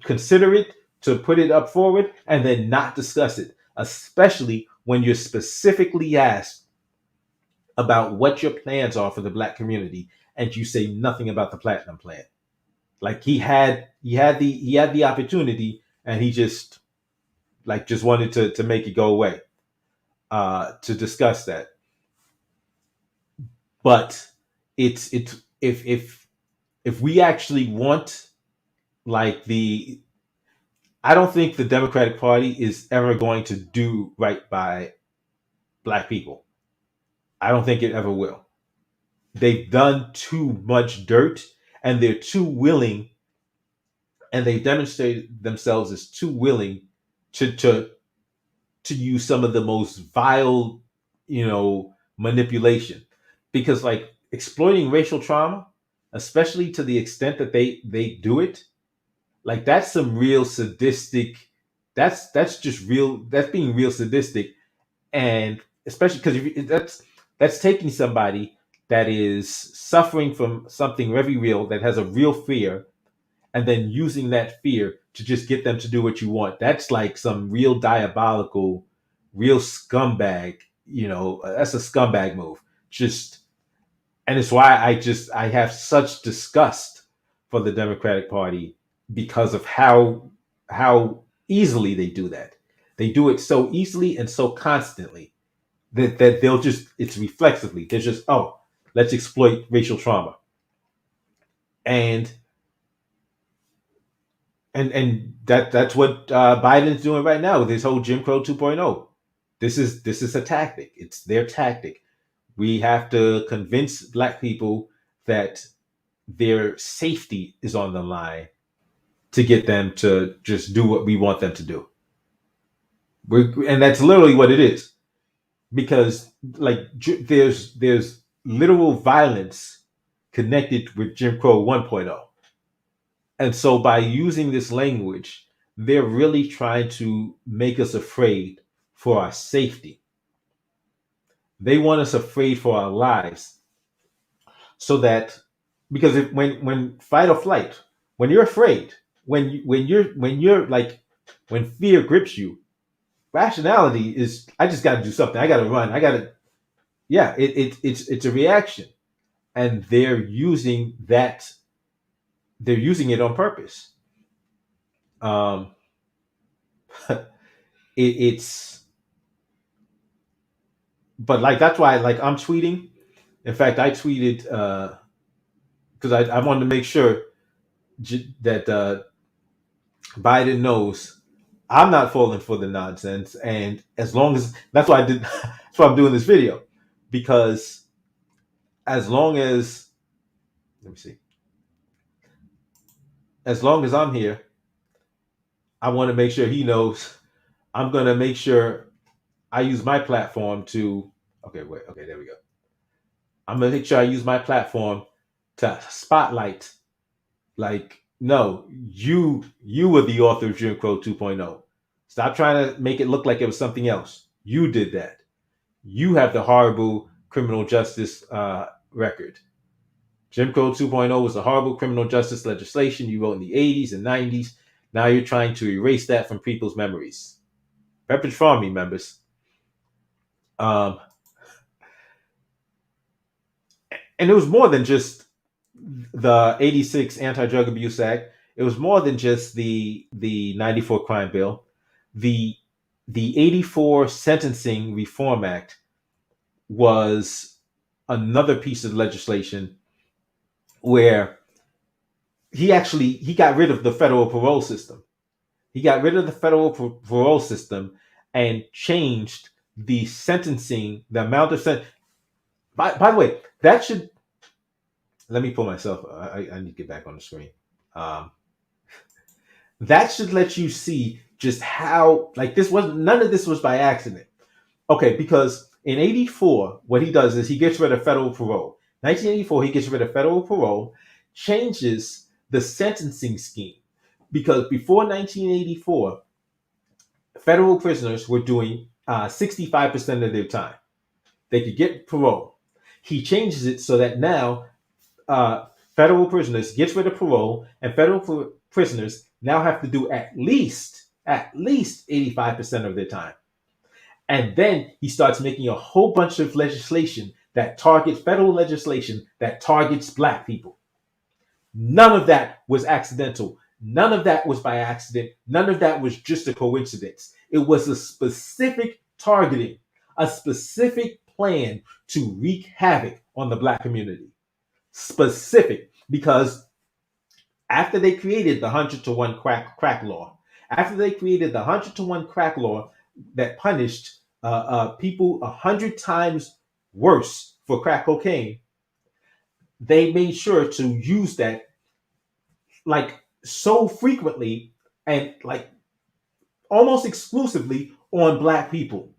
consider it, to put it up forward, and then not discuss it, especially when you're specifically asked about what your plans are for the black community, and you say nothing about the platinum plan. Like he had the opportunity, and he just wanted to make it go away, to discuss that. But it's if we actually want, like, the I don't think the Democratic Party is ever going to do right by black people. I don't think it ever will. They've done too much dirt, and they're too willing, and they've demonstrated themselves as too willing to to use some of the most vile, manipulation. Because, like, exploiting racial trauma, especially to the extent that they do it, like, that's some real sadistic. That's just real. That's being real sadistic, and especially because that's taking somebody that is suffering from something very real, that has a real fear, and then using that fear to just get them to do what you want. That's like some real diabolical, real scumbag. That's a scumbag move. Just And it's why I have such disgust for the Democratic Party, because of how easily they do that. They do it so easily and so constantly that they'll just it's reflexively. They're just, oh, let's exploit racial trauma. And that's what Biden's doing right now with his whole Jim Crow 2.0. This is a tactic. It's their tactic. We have to convince black people that their safety is on the line to get them to just do what we want them to do. And that's literally what it is. Because, like, there's literal violence connected with Jim Crow 1.0. And so by using this language, they're really trying to make us afraid for our safety. They want us afraid for our lives, so that, because when fight or flight, when you're afraid, when you're like, when fear grips you, rationality is, I just got to do something. I got to run. I got to, yeah. It's a reaction, and they're using that. They're using it on purpose. Um, it's But, like, that's why, like, I'm tweeting. In fact, I tweeted because I wanted to make sure that Biden knows I'm not falling for the nonsense. And as long as that's why I did, that's why I'm doing this video, because as long as let me see, as long as I'm here, I want to make sure he knows I'm going to make sure I use my platform to. Okay, wait. Okay, there we go. I'm going to make sure I use my platform to spotlight. Like, no, you were the author of Jim Crow 2.0. Stop trying to make it look like it was something else. You did that. You have the horrible criminal justice record. Jim Crow 2.0 was a horrible criminal justice legislation you wrote in the 80s and 90s. Now you're trying to erase that from people's memories. Pepperidge Farm members. Um, and it was more than just the 86 Anti-Drug Abuse Act. It was more than just the 94 crime bill. The 84 Sentencing Reform Act was another piece of legislation where he got rid of the federal parole system. He got rid of the federal parole system and changed the sentencing, the amount of by the way, that should, let me pull myself. I need to get back on the screen. Um, that should let you see just how, like, this was none of this was by accident. Okay, because in 84, what he does is he gets rid of federal parole. 1984, he gets rid of federal parole, changes the sentencing scheme because before 1984, federal prisoners were doing 65% of their time. They could get parole. He changes it so that now uh, federal prisoners gets rid of parole, and federal prisoners now have to do at least 85% of their time. And then he starts making a whole bunch of legislation that targets federal legislation that targets black people. None of that was accidental. None of that was by accident. None of that was just a coincidence. It was a specific targeting, a specific plan to wreak havoc on the black community. Specific, because after they created the 100-to-1 crack law, after they created the 100-to-1 crack law that punished people 100 times worse for crack cocaine, they made sure to use that like so frequently and like almost exclusively on black people.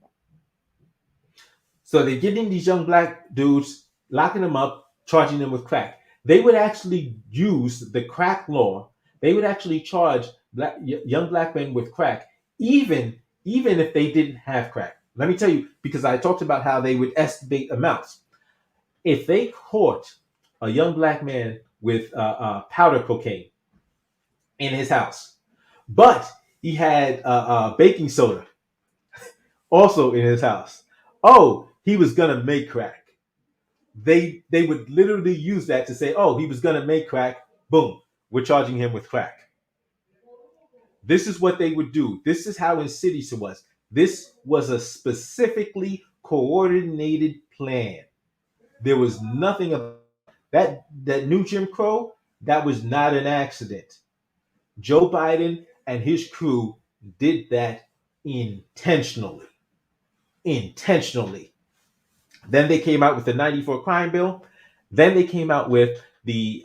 So they're getting these young black dudes, locking them up, charging them with crack. They would actually use the crack law. They would actually charge young black men with crack, even if they didn't have crack. Let me tell you, because I talked about how they would estimate amounts. If they caught a young black man with powder cocaine in his house, but he had baking soda also in his house, oh, he was gonna make crack. They would literally use that to say, oh, he was gonna make crack. Boom, we're charging him with crack. This is what they would do. This is how insidious it was. This was a specifically coordinated plan. There was nothing about that new Jim Crow. That was not an accident. Joe Biden and his crew did that intentionally. Intentionally. Then they came out with the 94 crime bill. Then they came out with the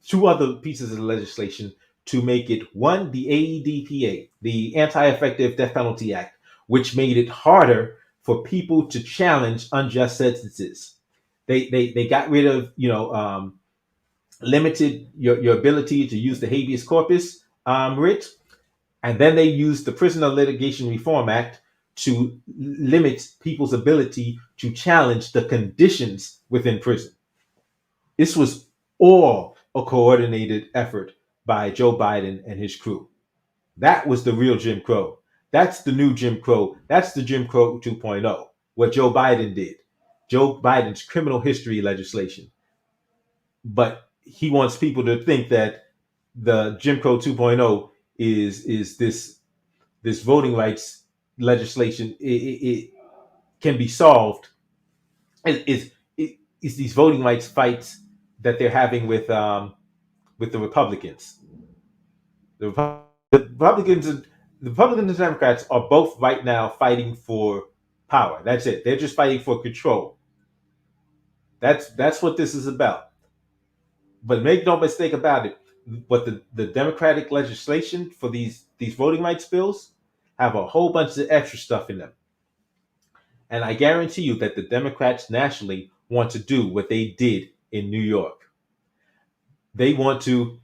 two other pieces of legislation to make it one, the AEDPA, the Anti-Effective Death Penalty Act, which made it harder for people to challenge unjust sentences. They got rid of, limited your ability to use the habeas corpus writ, and then they used the Prisoner Litigation Reform Act to limit people's ability to challenge the conditions within prison. This was all a coordinated effort by Joe Biden and his crew. That was the real Jim Crow. That's the new Jim Crow. That's the Jim Crow 2.0. What Joe Biden did. Joe Biden's criminal history legislation. But he wants people to think that the Jim Crow 2.0 is this voting rights legislation. It can be solved. It's these voting rights fights that they're having with the Republicans. The Republicans and Democrats are both right now fighting for power. That's it. They're just fighting for control. That's what this is about. But make no mistake about it. But the Democratic legislation for these voting rights bills have a whole bunch of extra stuff in them. And I guarantee you that the Democrats nationally want to do what they did in New York. They want to,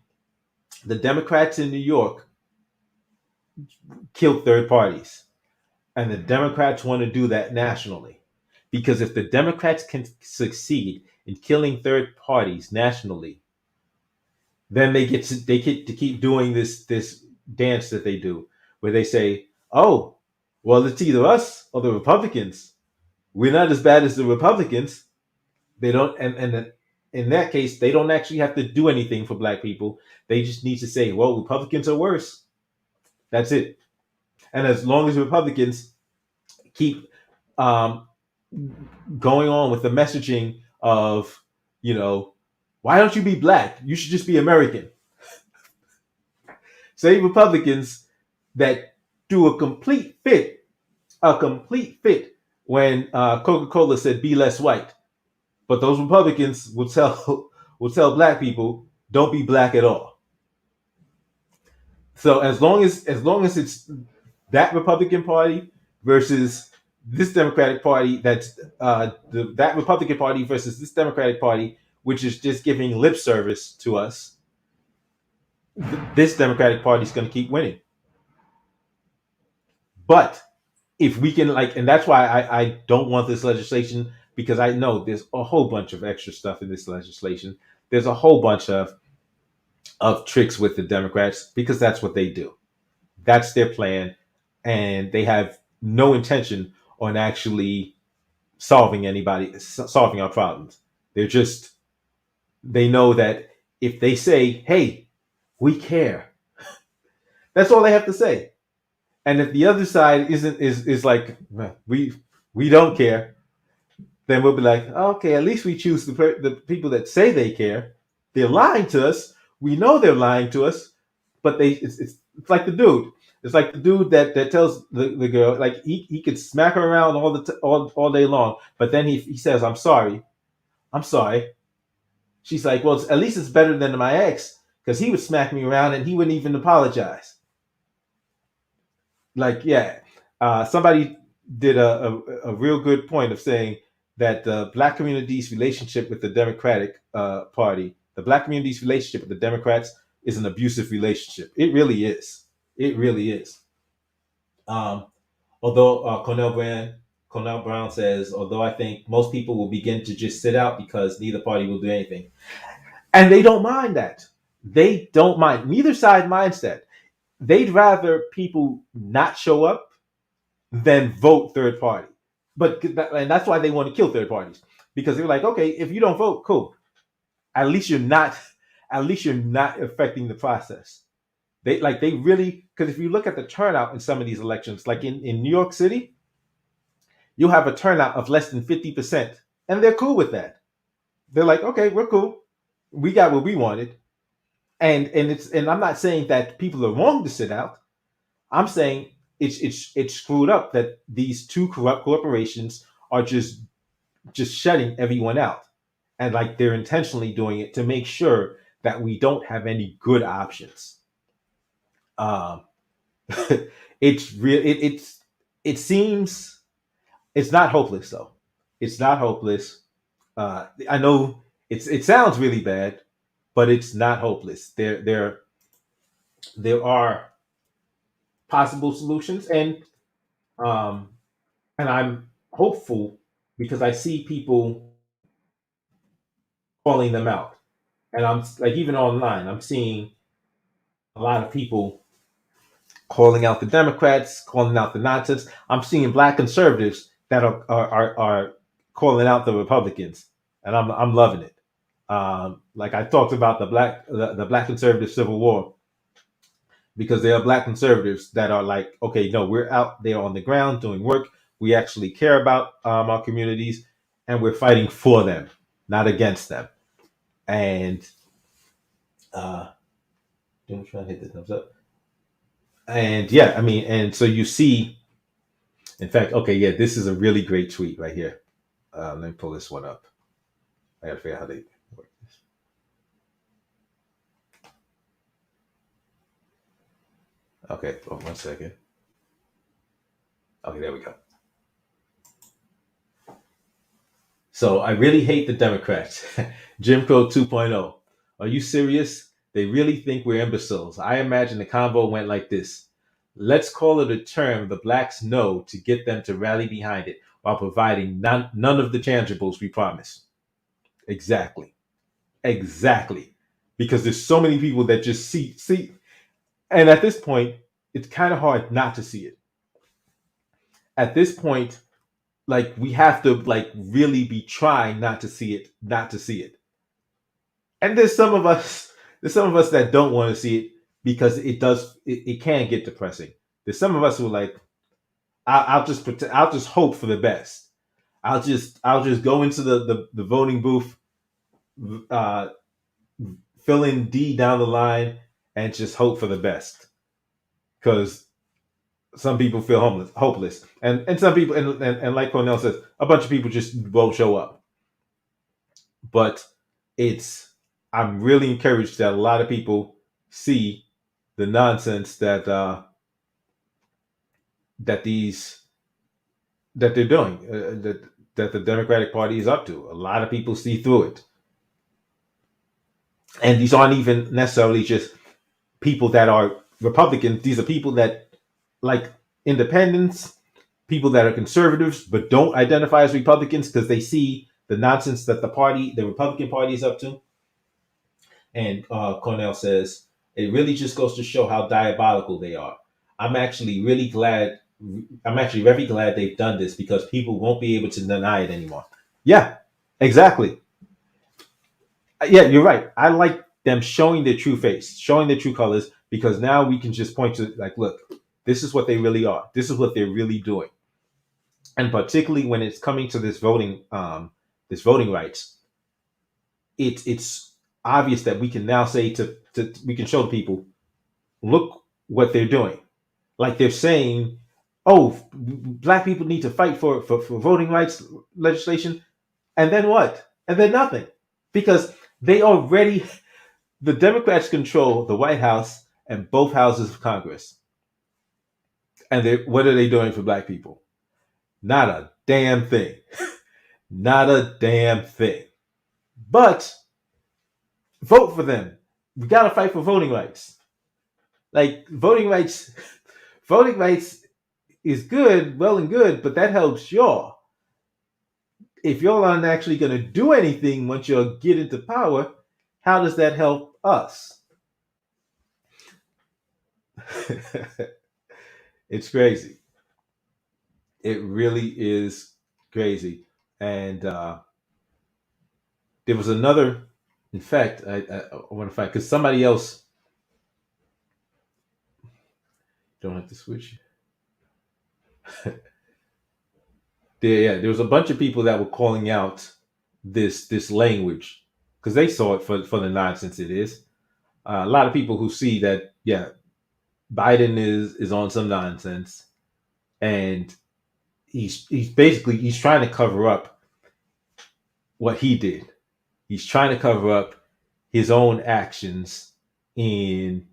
the Democrats in New York kill third parties. And the Democrats want to do that nationally. Because if the Democrats can succeed in killing third parties nationally, then they get to keep doing this dance that they do, where they say, "Oh, well, it's either us or the Republicans. We're not as bad as the Republicans. They don't, and in that case, they don't actually have to do anything for black people. They just need to say, well, Republicans are worse. That's it. And as long as Republicans keep um, going on with the messaging of, why don't you be black? You should just be American. Say Republicans that do a complete fit when Coca-Cola said be less white. But those Republicans will tell will tell black people don't be black at all. So as long as it's that Republican Party versus this Democratic Party that Republican Party versus this Democratic Party, which is just giving lip service to us, this Democratic Party is going to keep winning. But if we can and that's why I don't want this legislation, because I know there's a whole bunch of extra stuff in this legislation. There's a whole bunch of tricks with the Democrats because that's what they do. That's their plan, and they have no intention on actually solving our problems. They're just they know that if they say, "Hey, we care," that's all they have to say. And if the other side isn't is like we don't care, then we'll be like, okay, at least we choose the people that say they care. They're lying to us. We know they're lying to us, but it's like the dude. It's like the dude that tells the girl like he could smack her around all day long, but then he says, I'm sorry. She's like, well, at least it's better than my ex because he would smack me around and he wouldn't even apologize. Like, yeah, somebody did a real good point of saying that the black community's relationship with the Democratic Party, the black community's relationship with the Democrats, is an abusive relationship. It really is. It really is. Um, although Cornell Brown says, although I think most people will begin to just sit out because neither party will do anything, and they don't mind that. They don't mind. Neither side minds that. They'd rather people not show up than vote third party. And that's why they want to kill third parties because they're like, okay, if you don't vote, cool. At least you're not. At least you're not affecting the process. They really because if you look at the turnout in some of these elections, like in New York City, you'll have a turnout of less than 50%, and they're cool with that. They're like, okay, we're cool. We got what we wanted, and I'm not saying that people are wrong to sit out. I'm saying it's screwed up that these two corrupt corporations are just shutting everyone out, and like they're intentionally doing it to make sure that we don't have any good options. Um, it's real. It seems it's not hopeless though. It's not hopeless. I know it sounds really bad, but it's not hopeless. There are possible solutions, um, and I'm hopeful because I see people calling them out, and I'm like even online, I'm seeing a lot of people calling out the Democrats, calling out the nonsense. I'm seeing black conservatives that are calling out the Republicans, and I'm loving it. Like I talked about the black conservative civil war because there are black conservatives that are like, okay, no, we're out there on the ground doing work. We actually care about our communities, and we're fighting for them, not against them. And I'm trying to hit the thumbs up. And yeah, I mean, and so you see, in fact, okay, yeah, this is a really great tweet right here. Let me pull this one up. I gotta figure out how they work this. Okay, oh, 1 second. Okay, there we go. So I really hate the Democrats. Jim Crow 2.0. Are you serious? They really think we're imbeciles. I imagine the convo went like this. Let's call it a term the blacks know to get them to rally behind it while providing none of the tangibles we promise. Exactly. Exactly. Because there's so many people that just see and at this point, it's kind of hard not to see it. At this point, like we have to like really be trying not to see it, not to see it. And there's some of us that don't want to see it because it can get depressing. There's some of us who are like, I'll just hope for the best. I'll just go into the voting booth, uh, fill in D down the line, and just hope for the best. Because some people feel hopeless, and some people, and like Cornell says, a bunch of people just won't show up. But it's I'm really encouraged that a lot of people see the nonsense that these that they're doing, that the Democratic Party is up to. A lot of people see through it, and these aren't even necessarily just people that are Republicans. These are people that like independents, people that are conservatives but don't identify as Republicans because they see the nonsense that the Republican Party is up to. And Cornell says it really just goes to show how diabolical they are. I'm actually really glad. I'm actually very glad they've done this because people won't be able to deny it anymore. Yeah, exactly. Yeah, you're right. I like them showing their true face, showing their true colors, because now we can just point to like, look, this is what they really are. This is what they're really doing. And particularly when it's coming to this voting rights, it's obvious that we can now say to we can show the people, look what they're doing. Like they're saying, oh, black people need to fight for voting rights legislation, and then what? And then nothing, because they already the Democrats control the White House and both houses of Congress. And what are they doing for black people? Not a damn thing. Not a damn thing. But vote for them. We got to fight for voting rights. Like voting rights is good, well and good, but that helps y'all. If y'all aren't actually going to do anything once y'all get into power, how does that help us? It's crazy. It really is crazy. And there was another. In fact, I want to find because somebody else don't have to switch. There was a bunch of people that were calling out this language because they saw it for the nonsense it is. A lot of people who see that, yeah, Biden is on some nonsense, and he's basically he's trying to cover up what he did. He's trying to cover up his own actions in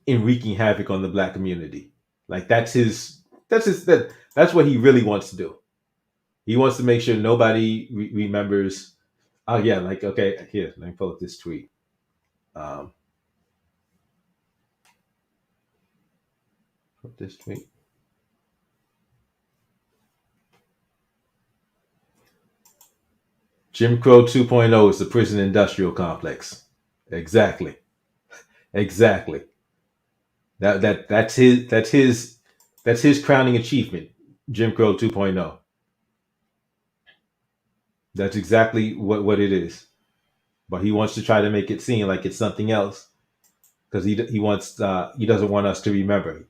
wreaking havoc on the black community. Like that's what he really wants to do. He wants to make sure nobody remembers. Oh yeah, like okay, here let me pull up this tweet. Um, this tweet. Jim Crow 2.0 is the prison industrial complex. Exactly. Exactly. That's his crowning achievement. Jim Crow 2.0. That's exactly what it is. But he wants to try to make it seem like it's something else because he doesn't want us to remember.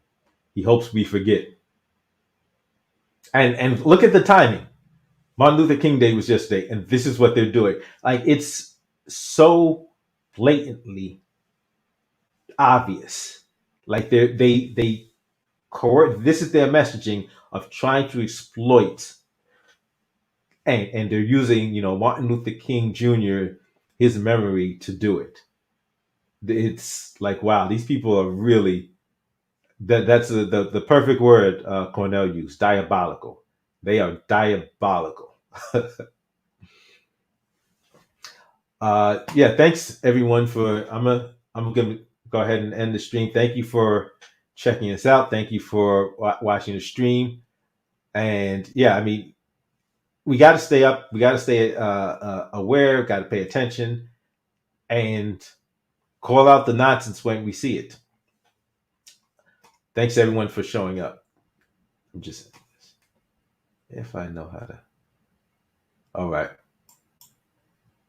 He hopes we forget. And look at the timing. Martin Luther King Day was yesterday, and this is what they're doing. Like it's so blatantly obvious. Like they this is their messaging of trying to exploit, and they're using Martin Luther King Jr. his memory to do it. It's like wow, these people are really that's the perfect word Cornell used, diabolical. They are diabolical. Yeah, thanks everyone for I'm gonna go ahead and end the stream. Thank you for checking us out. Thank you for watching the stream. And yeah, I mean, we got to stay up. We got to stay aware. Got to pay attention and call out the nonsense when we see it. Thanks everyone for showing up. I'm just if I know how to.